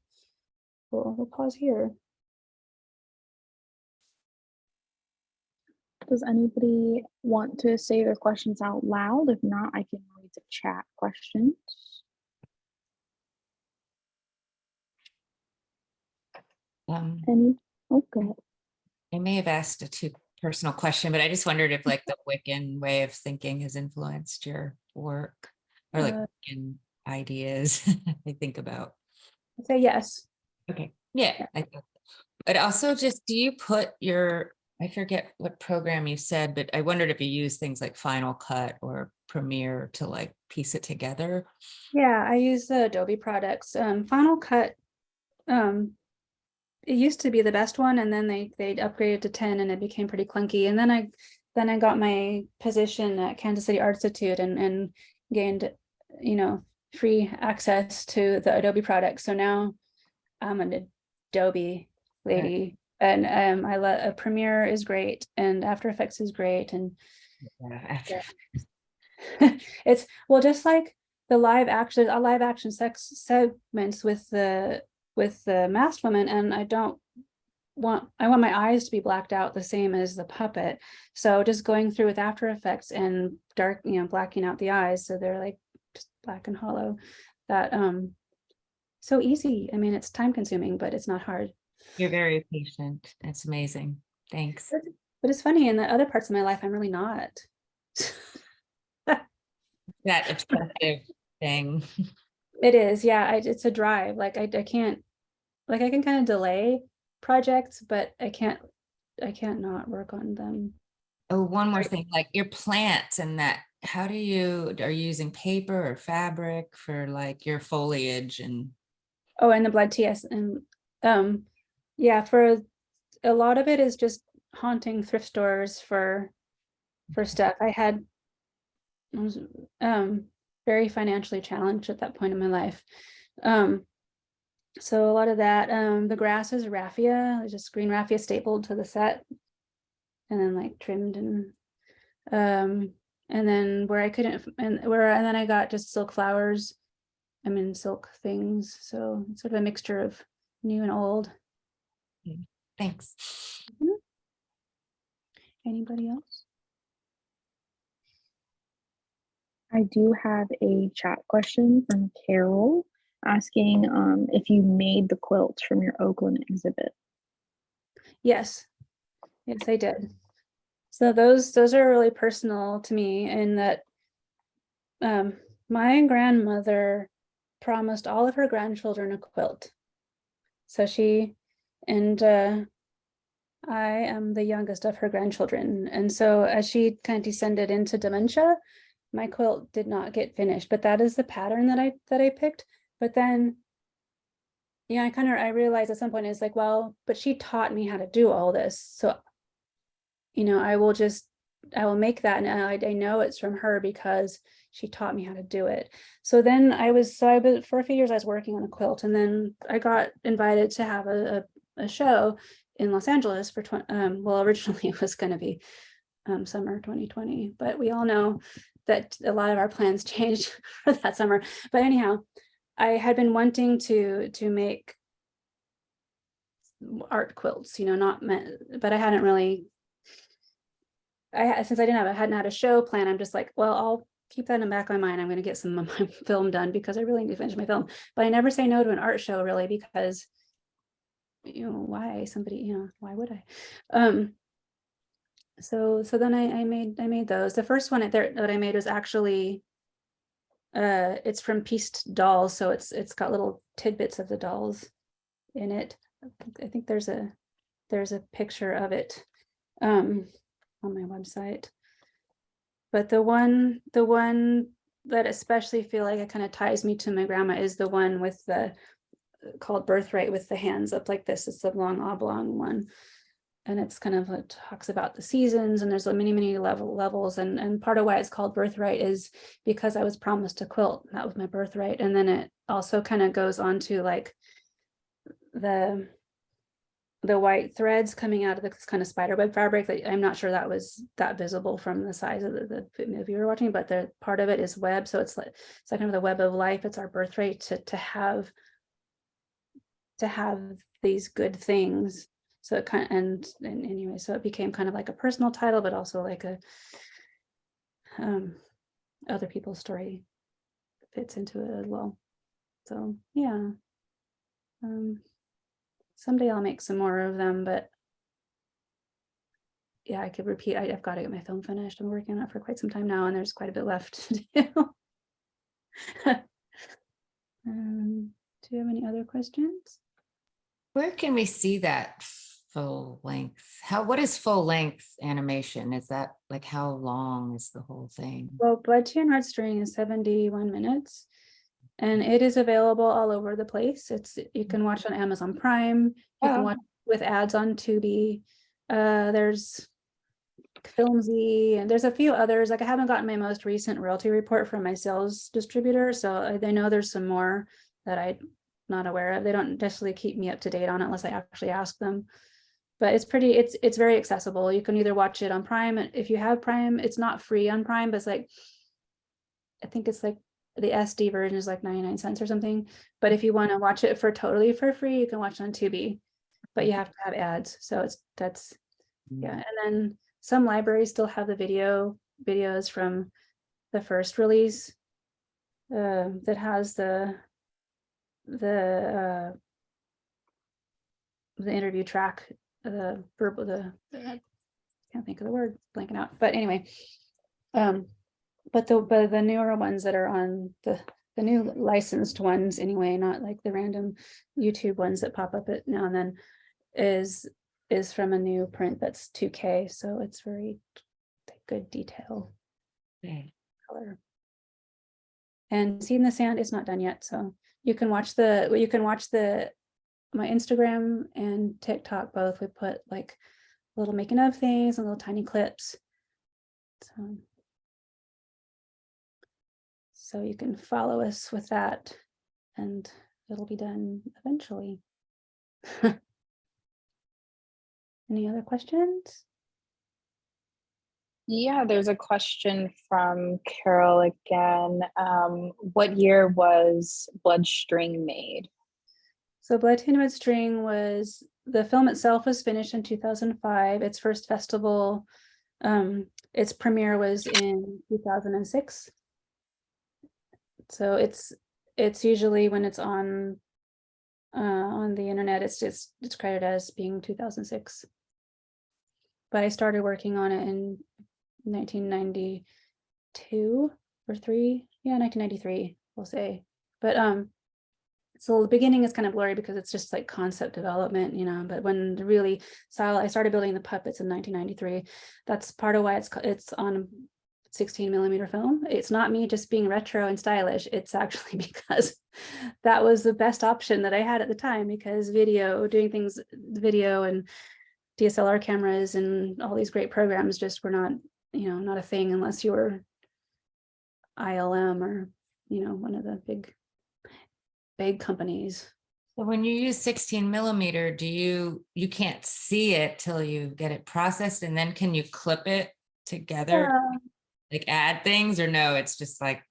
we'll pause here. Does anybody want to say their questions out loud? If not, I can read the chat questions. Any? Oh, go ahead. I may have asked a too personal question, but I just wondered if like the Wiccan way of thinking has influenced your work, or like Wiccan ideas I think about. I'd say yes. Okay. Yeah. But also just, do you put your, I forget what program you said, but I wondered if you use things like Final Cut or Premiere to like piece it together. Yeah, I use the Adobe products. Final Cut, it used to be the best one, and then they upgraded to 10 and it became pretty clunky. And then I got my position at Kansas City Art Institute and gained, free access to the Adobe products. So now I'm an Adobe lady. And I love Premiere is great, and After Effects is great, and it's just like the live action sex segments with the masked woman, and I want my eyes to be blacked out the same as the puppet. So just going through with After Effects and dark, blacking out the eyes so they're like just black and hollow. That so easy. I mean, it's time consuming, but it's not hard. You're very patient. That's amazing. Thanks. But it's funny, in the other parts of my life, I'm really not. That obsessive thing. It is, yeah. It's a drive. Like I can't, like I can kind of delay projects, but I can't not work on them. Oh, one more thing, like your plants and that, are you using paper or fabric for like your foliage and? Oh, and the blood TS, and yeah, for a lot of it is just haunting thrift stores for stuff. I was very financially challenged at that point in my life. So a lot of that, the grass is raffia, just green raffia stapled to the set and then like trimmed, and then where I couldn't, and then I got just silk flowers. I mean, silk things. So it's sort of a mixture of new and old. Thanks. Anybody else? I do have a chat question from Carol asking if you made the quilts from your Oakland exhibit. Yes, I did. So those are really personal to me, in that my grandmother promised all of her grandchildren a quilt. So I am the youngest of her grandchildren. And so as she kind of descended into dementia, my quilt did not get finished, but that is the pattern that I picked. But then, I realized at some point, it's like, well, but she taught me how to do all this. So, I will make that. And I know it's from her because she taught me how to do it. So then for a few years, I was working on a quilt, and then I got invited to have a show in Los Angeles for, originally it was going to be summer 2020, but we all know that a lot of our plans changed for that summer. But anyhow, I had been wanting to make art quilts, but I hadn't really, since I hadn't had a show plan, I'm just like, well, I'll keep that in the back of my mind. I'm going to get some of my film done because I really need to finish my film. But I never say no to an art show, really, because why would I? So then I made those. The first one that I made was actually it's from pieced dolls, so it's got little tidbits of the dolls in it. I think there's a picture of it on my website. But the one that especially feel like it kind of ties me to my grandma is the one with called Birthright, with the hands up like this. It's the long oblong one. And it's kind of, it talks about the seasons, and there's many levels. And part of why it's called Birthright is because I was promised a quilt. That was my birthright. And then it also kind of goes on to like the white threads coming out of this kind of spiderweb fabric that I'm not sure that was that visible from the size of the movie you were watching, but the part of it is web. So it's like kind of the web of life. It's our birthright to have these good things. So it kind of, and anyway, so it became kind of like a personal title, but also like a other people's story fits into it as well. So yeah. someday I'll make some more of them, but yeah, I could repeat. I've got to get my film finished. I'm working on it for quite some time now, and there's quite a bit left to do. Do you have any other questions? Where can we see that full length? What is full length animation? Is that like, how long is the whole thing? Well, Blood, Tea, and Red String is 71 minutes, and it is available all over the place. You can watch on Amazon Prime. You can watch with ads on Tubi. There's Filmzy, and there's a few others. Like, I haven't gotten my most recent royalty report from my sales distributor, so I know there's some more that I'm not aware of. They don't necessarily keep me up to date on it unless I actually ask them. But it's very accessible. You can either watch it on Prime. If you have Prime, it's not free on Prime, but it's like, I think it's like the SD version is like 99 cents or something. But if you want to watch it totally for free, you can watch it on Tubi, but you have to have ads. So yeah. And then some libraries still have the videos from the first release that has the interview track, I can't think of the word, blanking out. But anyway, but the newer ones that are on the new licensed ones anyway, not like the random YouTube ones that pop up now and then, is from a new print that's 2K, so it's very good detail. Color. And Seed in the Sand is not done yet, so you can watch my Instagram and TikTok both. We put like little making of things and little tiny clips, so you can follow us with that, and it'll be done eventually. Any other questions? Yeah, there's a question from Carol again. What year was Bloodstring made? So Blood, Tea, and Red String the film itself was finished in 2005. Its first festival, its premiere was in 2006. So it's usually, when it's on the internet, it's credited as being 2006. But I started working on it in 1992 or 3. Yeah, 1993, we'll say. But so the beginning is kind of blurry because it's just like concept development, but when I started building the puppets in 1993. That's part of why it's on 16mm film. It's not me just being retro and stylish. It's actually because that was the best option that I had at the time, because video and DSLR cameras and all these great programs just were not a thing unless you were ILM or one of the big companies. So when you use 16mm, you can't see it till you get it processed, and then can you clip it together, like add things, or no, it's just like,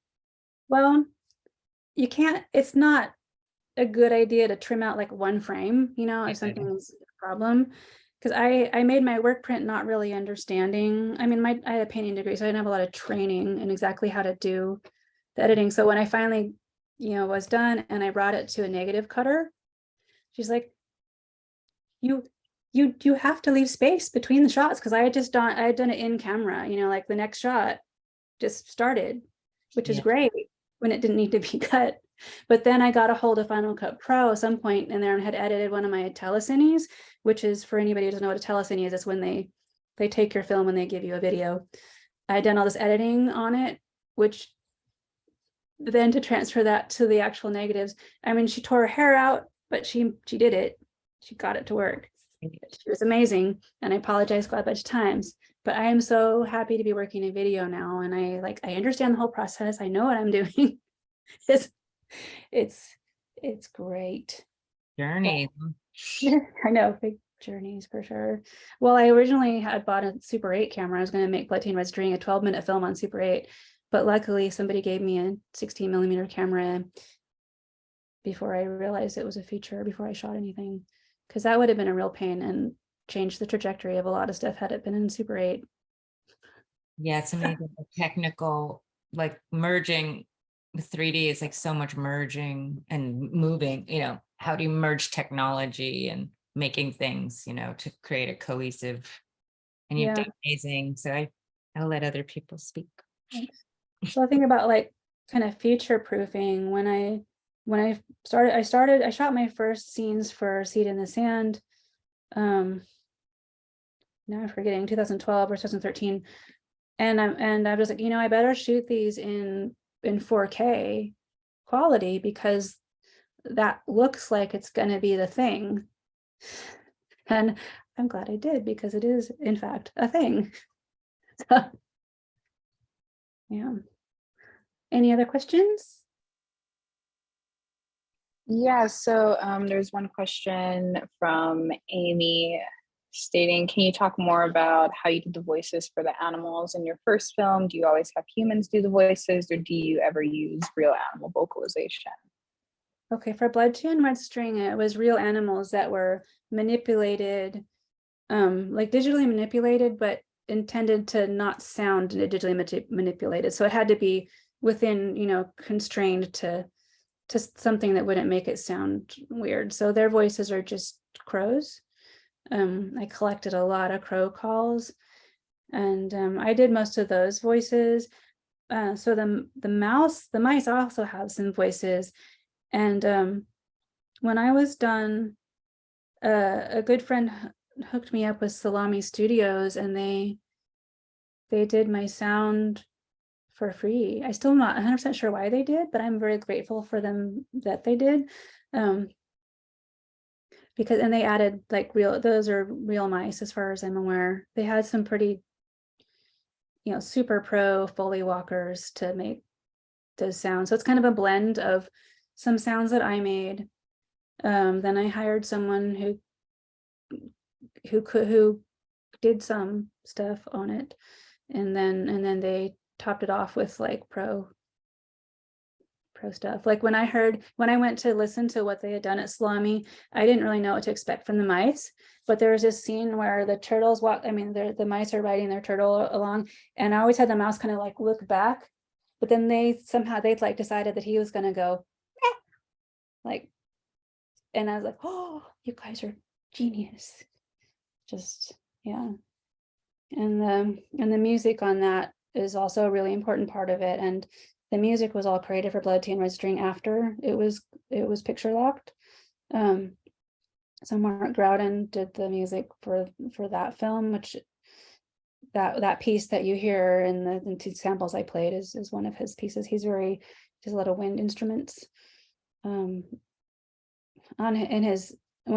well, you can't. It's not a good idea to trim out like one frame, if something's a problem. Because I made my work print not really understanding. I mean, I had a painting degree, so I didn't have a lot of training in exactly how to do the editing. So when I finally, was done and I brought it to a negative cutter, she's like, you have to leave space between the shots, because I had done it in camera, like the next shot just started, which is great when it didn't need to be cut. But then I got a hold of Final Cut Pro at some point in there and had edited one of my telecines, which is, for anybody who doesn't know what a telecine is, it's when they take your film and they give you a video. I had done all this editing on it, which then to transfer that to the actual negatives, I mean, she tore her hair out, but she did it. She got it to work. She was amazing, and I apologized quite a bunch of times. But I am so happy to be working in video now, and I understand the whole process. I know what I'm doing. It's great. journey. I know, big journeys for sure. Well, I originally had bought a Super 8 camera. I was going to make Blood, Tea, and Red String, a 12-minute film on Super 8, but luckily somebody gave me a 16mm camera before I realized it was a feature, before I shot anything, because that would have been a real pain and changed the trajectory of a lot of stuff had it been in Super 8. Yeah, it's amazing. The technical, like merging with 3D is like so much merging and moving, how do you merge technology? And making things, to create a cohesive, and you've Yeah. done amazing. So I'll let other people speak. Thanks. So I think about like kind of future proofing when I shot my first scenes for Seed in the Sand. Now I'm forgetting 2012 or 2013. And I was like, I better shoot these in 4K quality because that looks like it's going to be the thing. And I'm glad I did, because it is in fact a thing. Yeah. Any other questions? Yeah, so there's one question from Amy stating, can you talk more about how you did the voices for the animals in your first film? Do you always have humans do the voices, or do you ever use real animal vocalization? Okay, for Blood 2 and Red String, it was real animals that were manipulated, like digitally manipulated, but intended to not sound digitally manipulated. So it had to be within, constrained to something that wouldn't make it sound weird. So their voices are just crows. I collected a lot of crow calls, and I did most of those voices. So the mice also have some voices. And when I was done, a good friend hooked me up with Salami Studios, and they did my sound for free. I still not 100% sure why they did, but I'm very grateful for them that they did. Because, and they added like those are real mice as far as I'm aware. They had some pretty, super pro Foley walkers to make those sounds. So it's kind of a blend of some sounds that I made. Then I hired someone who did some stuff on it, and then they topped it off with like pro stuff. Like when I went to listen to what they had done at Salami, I didn't really know what to expect from the mice, but there was this scene where the turtles the mice are riding their turtle along, and I always had the mouse kind of like look back, but then they'd like decided that he was going to go like, and I was like, oh, you guys are genius. Just, yeah. And the music on that is also a really important part of it. And the music was all created for Blood, Tea, and Red String after it was picture locked. So Mark Groudon did the music for that film, which that piece that you hear in the two samples I played is one of his pieces. He does a lot of wind instruments. When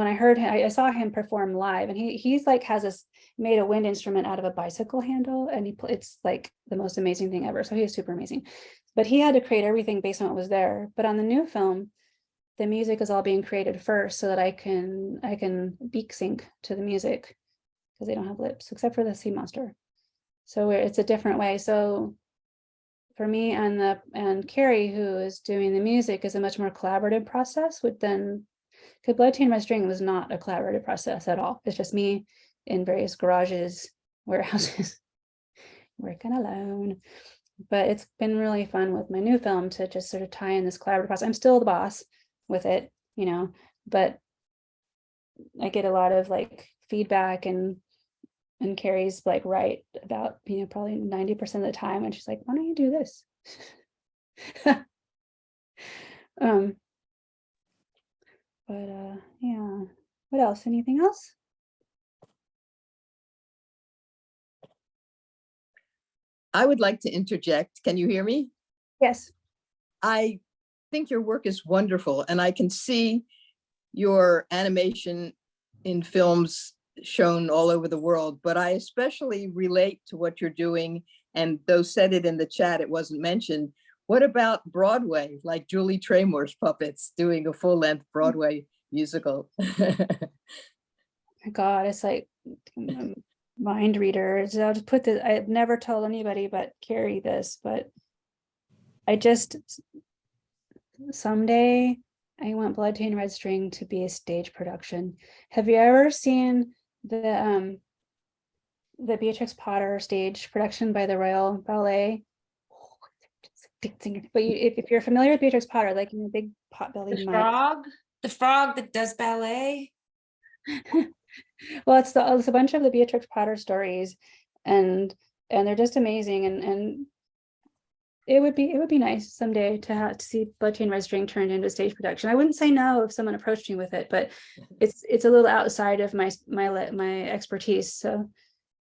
I heard him, I saw him perform live, and he's like made a wind instrument out of a bicycle handle, and it's like the most amazing thing ever. So he is super amazing, but he had to create everything based on what was there. But on the new film, the music is all being created first, so that I can beak sync to the music, because they don't have lips except for the sea monster. So it's a different way. So for me and Carrie, who is doing the music, is a much more collaborative process because Blood, Tea, and Red String was not a collaborative process at all. It's just me in various garages, warehouses, working alone. But it's been really fun with my new film to just sort of tie in this collaborative process. I'm still the boss with it, but I get a lot of like feedback, and Carrie's like right about, probably 90% of the time. And she's like, why don't you do this? But yeah, what else? Anything else? I would like to interject. Can you hear me? Yes. I think your work is wonderful, and I can see your animation in films shown all over the world, but I especially relate to what you're doing, and though said it in the chat, it wasn't mentioned. What about Broadway, like Julie Traymore's puppets doing a full-length Broadway musical? My God, it's like mind readers. I'll just put this. I've never told anybody but Carrie this, but someday I want Blood, Tea, and Red String to be a stage production. Have you ever seen the Beatrix Potter stage production by the Royal Ballet? But if you're familiar with Beatrix Potter, like in a big pot-bellied The mice. frog that does ballet. Well, it's a bunch of the Beatrix Potter stories, and they're just amazing, and it would be nice someday to see Blood Chain Red String turned into a stage production. I wouldn't say no if someone approached me with it, but it's a little outside of my expertise. So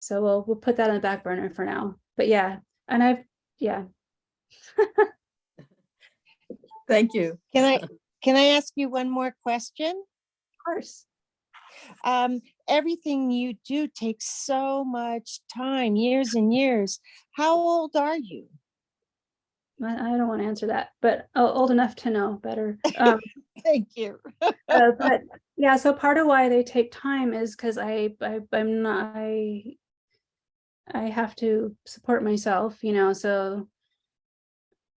we'll put that on the back burner for now. But yeah, and yeah. Thank you. Can I ask you one more question? Of course. Everything you do takes so much time, years and years. How old are you? I don't want to answer that, but old enough to know better. Thank you. But yeah, so part of why they take time is because I have to support myself, so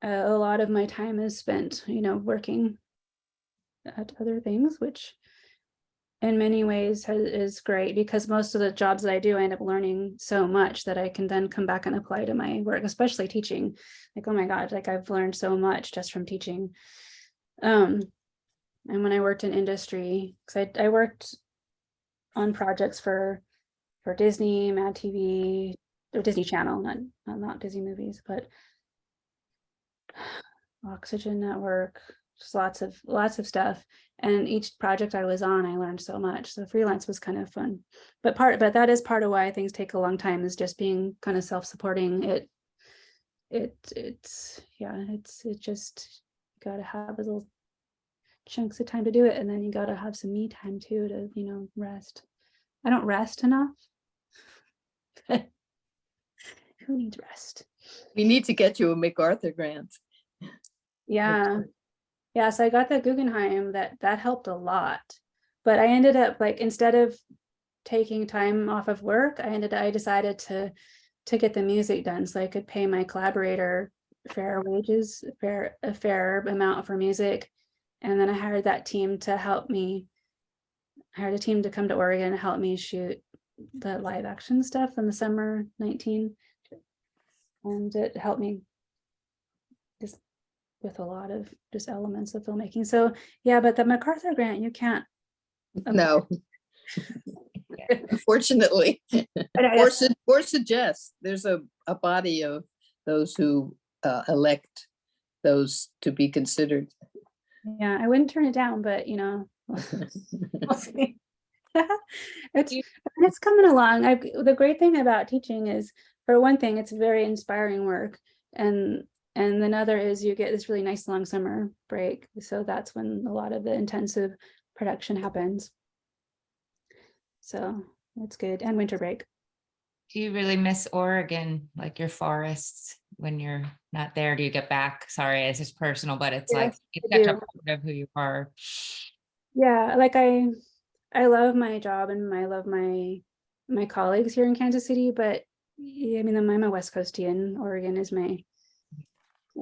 a lot of my time is spent, working at other things, which in many ways is great, because most of the jobs that I do, I end up learning so much that I can then come back and apply to my work, especially teaching. Like, oh my God, like I've learned so much just from teaching. And when I worked in industry, because I worked on projects for Disney, Mad TV, or Disney Channel, not Disney movies, but Oxygen Network, just lots of stuff. And each project I was on, I learned so much. So freelance was kind of fun. But that is part of why things take a long time, is just being kind of self-supporting. It's just, you gotta have little chunks of time to do it, and then you gotta have some me time too to rest. I don't rest enough. Who needs rest? We need to get you a MacArthur grant. Yeah. Yeah, so I got the Guggenheim, that helped a lot. But I ended up, like, instead of taking time off of work, I decided to get the music done so I could pay my collaborator fair wages, a fair amount for music. And then I hired that team to help me. I hired a team to come to Oregon and help me shoot the live action stuff in the summer 19. And it helped me just with a lot of just elements of filmmaking. So yeah, but the MacArthur grant, you can't. No. Unfortunately. Or suggest. There's a body of those who elect those to be considered. Yeah, I wouldn't turn it down, but we'll see. It's coming along. The great thing about teaching is, for one thing, it's very inspiring work, and another is you get this really nice long summer break. So that's when a lot of the intensive production happens. So that's good. And winter break. Do you really miss Oregon, like your forests, when you're not there? Do you get back? Sorry, it's just personal, but it's like it's such a part of who you are. Yeah, like I love my job, and I love my colleagues here in Kansas City, but yeah, I mean, I'm a West Coastian. Oregon is my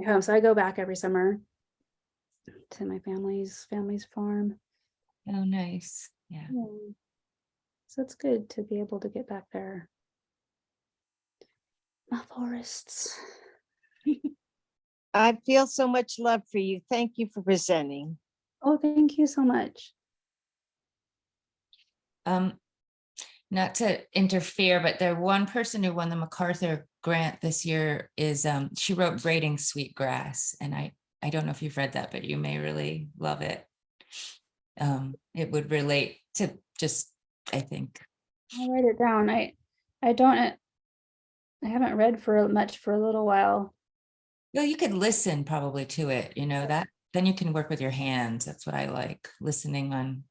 home, so I go back every summer to my family's farm. Oh, nice. Yeah. So it's good to be able to get back there. My forests. I feel so much love for you. Thank you for presenting. Oh, thank you so much. Not to interfere, but the one person who won the MacArthur grant this year is she wrote Braiding Sweetgrass, and I don't know if you've read that, but you may really love it. It would relate to just, I think. I'll write it down. I haven't read much for a little while. Well, you could listen probably to it, that then you can work with your hands. That's what I like, listening on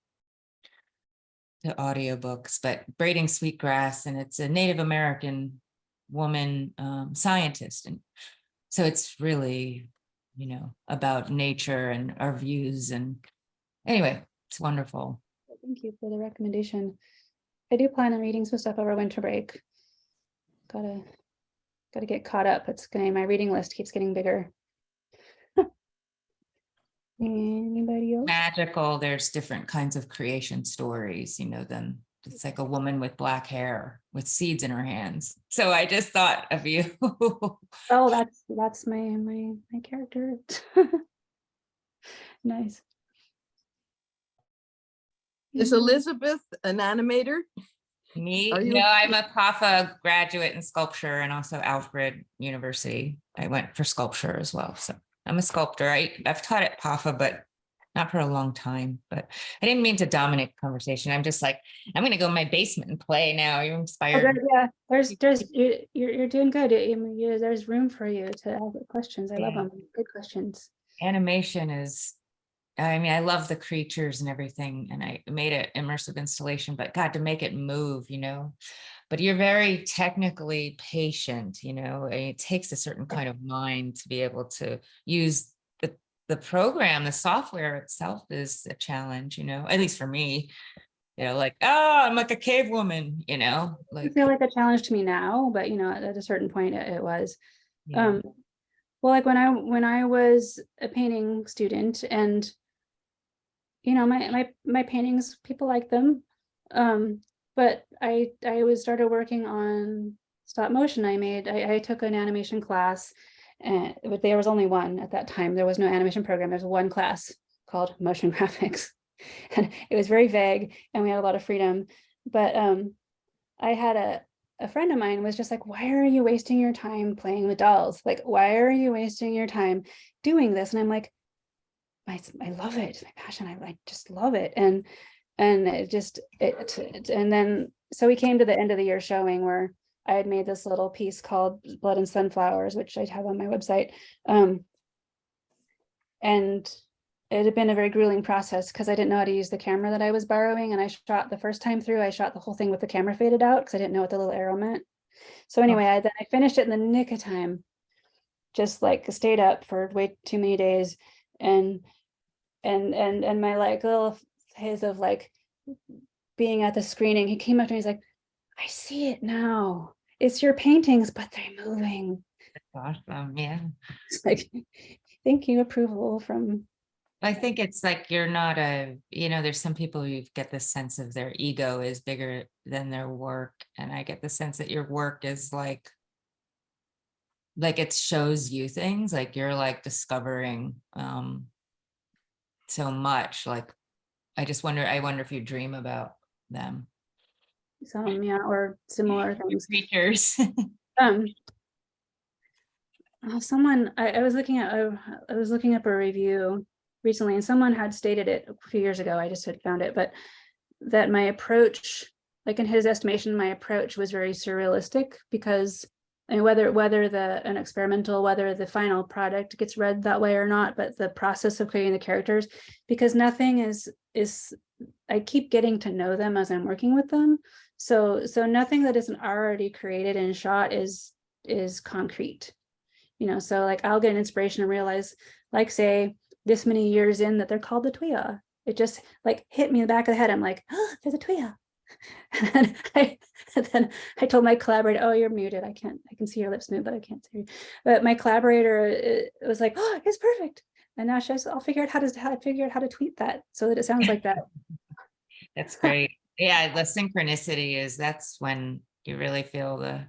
the audiobooks. But Braiding Sweetgrass, and it's a Native American woman scientist, and so it's really about nature and our views, and anyway, it's wonderful. Thank you for the recommendation. I do plan on reading some stuff over winter break. Gotta get caught up. My reading list keeps getting bigger. Anybody else? Magical. There's different kinds of creation stories, then it's like a woman with black hair with seeds in her hands. So I just thought of you. Oh, that's my character. Nice. Is Elizabeth an animator? Me, Are you- no, I'm a PAFA graduate in sculpture and also Alfred University. I went for sculpture as well. So I'm a sculptor. I've taught at PAFA, but not for a long time. But I didn't mean to dominate the conversation. I'm just like, I'm going to go in my basement and play now. You're Oh, inspired. good, yeah, you're doing good. There's room for you to ask questions. I love Yeah. them. Good questions. Animation is, I mean, I love the creatures and everything, and I made an immersive installation, but God, to make it move, you know, but you're very technically patient, you know, and it takes a certain kind of mind to be able to use the program. The software itself is a challenge, you know, at least for me, you know, like, oh, I'm like a cave woman, you know, I like, feel like a challenge to me now, but at a certain point it was. yeah. Well, like when I was a painting student, and my paintings, people like them. But I started working on stop motion. I took an animation class, but there was only one at that time. There was no animation program. There's one class called motion graphics. And it was very vague, and we had a lot of freedom. But I had a friend of mine was just like, why are you wasting your time playing with dolls? Like, why are you wasting your time doing this? And I'm like, I love it. It's my passion. I just love it. And and then so we came to the end of the year showing where I had made this little piece called Blood and Sunflowers, which I have on my website. And it had been a very grueling process because I didn't know how to use the camera that I was borrowing. And I shot the first time through, I shot the whole thing with the camera faded out because I didn't know what the little arrow meant. So anyway, I finished it in the nick of time, just like stayed up for way too many days. And my like little phase of like being at the screening, he came up to me, he's like, I see it now. It's your paintings, but they're moving. Awesome. Yeah. It's like, thank you, approval from. I think it's like you're not there's some people who get this sense of their ego is bigger than their work. And I get the sense that your work is like it shows you things, like you're like discovering so much. Like I wonder if you dream about them. Some, yeah, or similar things. Creatures. Someone I was looking up a review recently, and someone had stated it a few years ago. I just had found it, but that my approach, like in his estimation, my approach was very surrealistic because, and whether an experimental, whether the final product gets read that way or not, but the process of creating the characters, because nothing is I keep getting to know them as I'm working with them. So nothing that isn't already created and shot is concrete. So like I'll get an inspiration and realize, like, say this many years in, that they're called the Tuya. It just like hit me in the back of the head. I'm like, oh, there's a Tuya. And then I told my collaborator, oh, you're muted. I can see your lips move, but I can't see you. But my collaborator it was like, oh, it's perfect. And now I'll figure out how to tweet that so that it sounds like that. That's great. Yeah, the synchronicity that's when you really feel the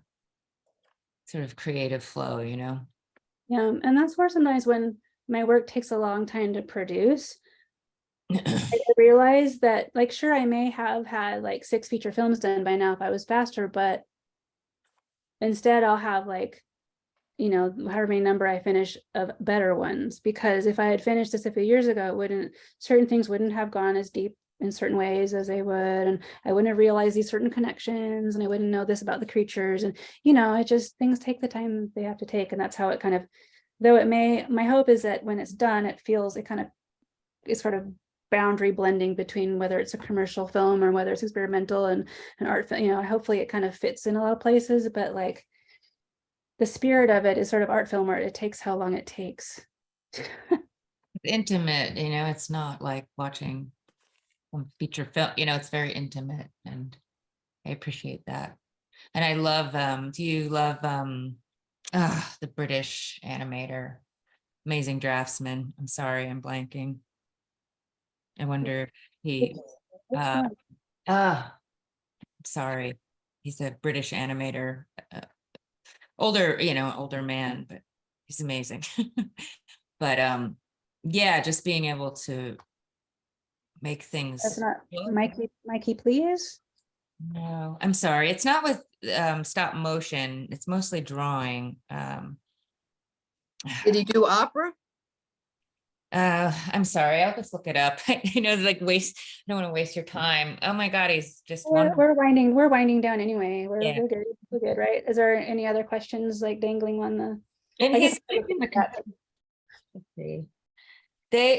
sort of creative flow, Yeah, and that's where sometimes when my work takes a long time to produce, I realize that, like, sure, I may have had like 6 feature films done by now if I was faster, but instead I'll have like, however many number I finish of better ones, because if I had finished this a few years ago, certain things wouldn't have gone as deep in certain ways as they would, and I wouldn't have realized these certain connections, and I wouldn't know this about the creatures, and it just, things take the time they have to take, and that's how it kind of, though my hope is that when it's done, it's sort of boundary blending between whether it's a commercial film or whether it's experimental and an art film. Hopefully it kind of fits in a lot of places, but like the spirit of it is sort of art film where it takes how long it takes. Intimate, it's not like watching feature film, it's very intimate, and I appreciate that. And I love do you love the British animator, Amazing Draftsman? I'm sorry, I'm blanking. I wonder if he sorry, he's a British animator, older man, but he's amazing. But yeah, just being able to make things. That's not Mikey, please. No, I'm sorry. It's not with stop motion. It's mostly drawing. Did he do opera? I'm sorry. I'll just look it up. You know, like I don't want to waste your time. Oh my God, he's just wonderful. We're winding down anyway. Yeah. We're good, right? Is there any other questions like dangling on the? And I he's guess- let's see.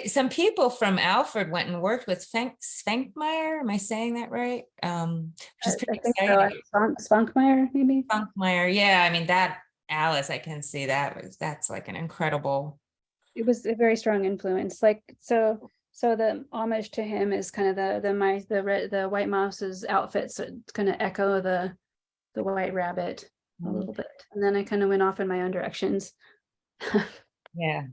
Some people from Alfred went and worked with Spankmeyer. Am I saying that right? Which is pretty exciting. Spunkmeyer, maybe. Spankmeyer, yeah. I mean, that Alice, I can see that's like an incredible. It was a very strong influence. Like so the homage to him is kind of the white mouse's outfit, so it's kind of echo the white rabbit a little bit, and then I kind of went off in my own directions. Yeah.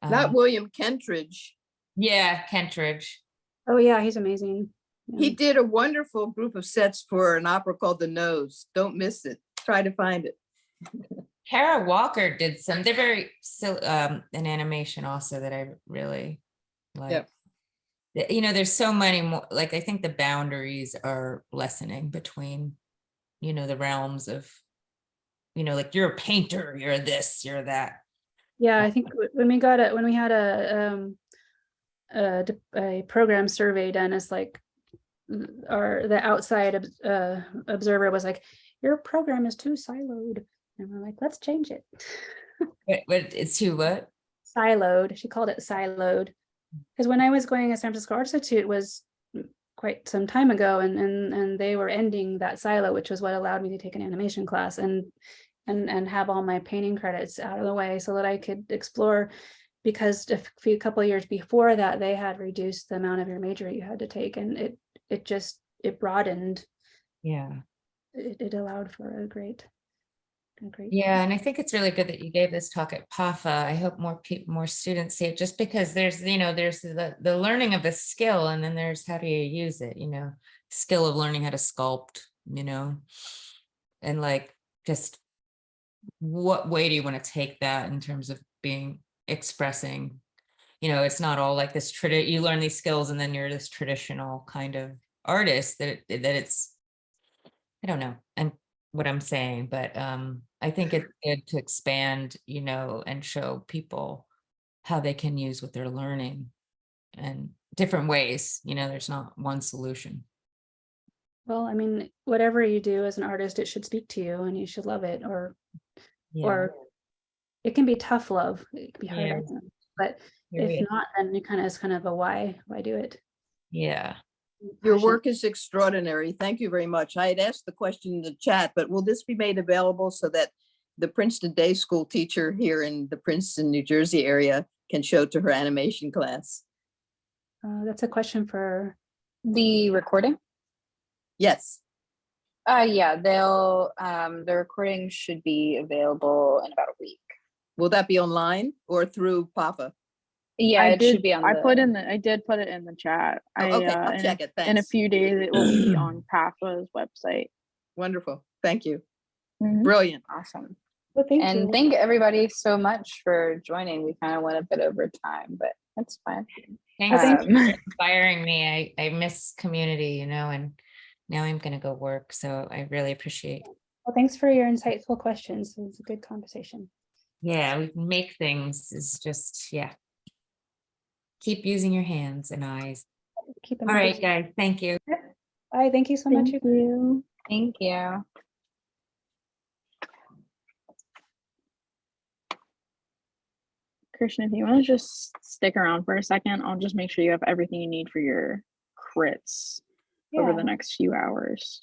Not William Kentridge. Yeah, Kentridge. Oh yeah, he's amazing. Yeah. He did a wonderful group of sets for an opera called The Nose. Don't miss it. Try to find it. Kara Walker did some. They're very an animation also that I really like. Yep. You know, there's so many more. Like I think the boundaries are lessening between, you know, the realms of, you know, like you're a painter, you're this, you're that. Yeah, I think when we had a program survey done, it's like the outside observer was like, your program is too siloed, and we're like, let's change it. But it's too what? Siloed. She called it siloed, because when I was going at San Francisco Art Institute was quite some time ago, and they were ending that silo, which was what allowed me to take an animation class and have all my painting credits out of the way so that I could explore, because a couple of years before that they had reduced the amount of your major you had to take, and it broadened. Yeah. It allowed for a great. Yeah, and I think it's really good that you gave this talk at PAFA. I hope more students see it, just because there's, you know, there's the learning of the skill, and then there's how do you use it, you know, skill of learning how to sculpt, you know, and like just what way do you want to take that in terms of expressing, you know, it's not all like this you learn these skills and then you're this traditional kind of artist that it's, I don't know, and what I'm saying, but I think it's good to expand, you know, and show people how they can use what they're learning and different ways, you know, there's not one solution. Well, I mean, whatever you do as an artist, it should speak to you and you should love it, or it can be tough love. It can be hard, but if not, then it kind of a why do it? Yeah. Your work is extraordinary. Thank you very much. I had asked the question in the chat, but will this be made available so that the Princeton Day School teacher here in the Princeton, New Jersey area can show to her animation class? That's a question for the recording. Yes. Yeah, they'll the recording should be available in about a week. Will that be online or through PAFA? Yeah, it should be on. I did put it in the chat. Okay, I'll check it. Thanks. In a few days, it will be on PAFA's website. Wonderful. Thank you. Mm-hmm. Brilliant. Awesome. Well, thank everybody so much for joining. We kind of went a bit over time, but that's fine. Thanks for inspiring me. I miss community, you know, and now I'm going to go work. So I really appreciate. Well, thanks for your insightful questions. It was a good conversation. Yeah, we can make things. Is just, yeah. Keep using your hands and eyes. All right, guys. Thank you. Bye. Thank you so much. Thank you. Thank you. Christian, if you want to just stick around for a second, I'll just make sure you have everything you need for your crits over the next few hours.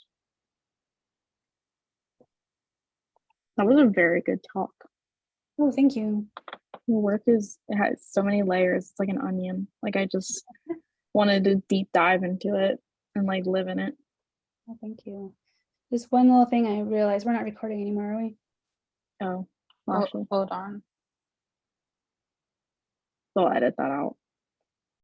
That was a very good talk. Oh, thank you. Your work it has so many layers. It's like an onion. Like I just wanted to deep dive into it and like live in it. Oh, thank you. This one little thing I realized, we're not recording anymore, are we? Oh, hold on. They'll edit that out.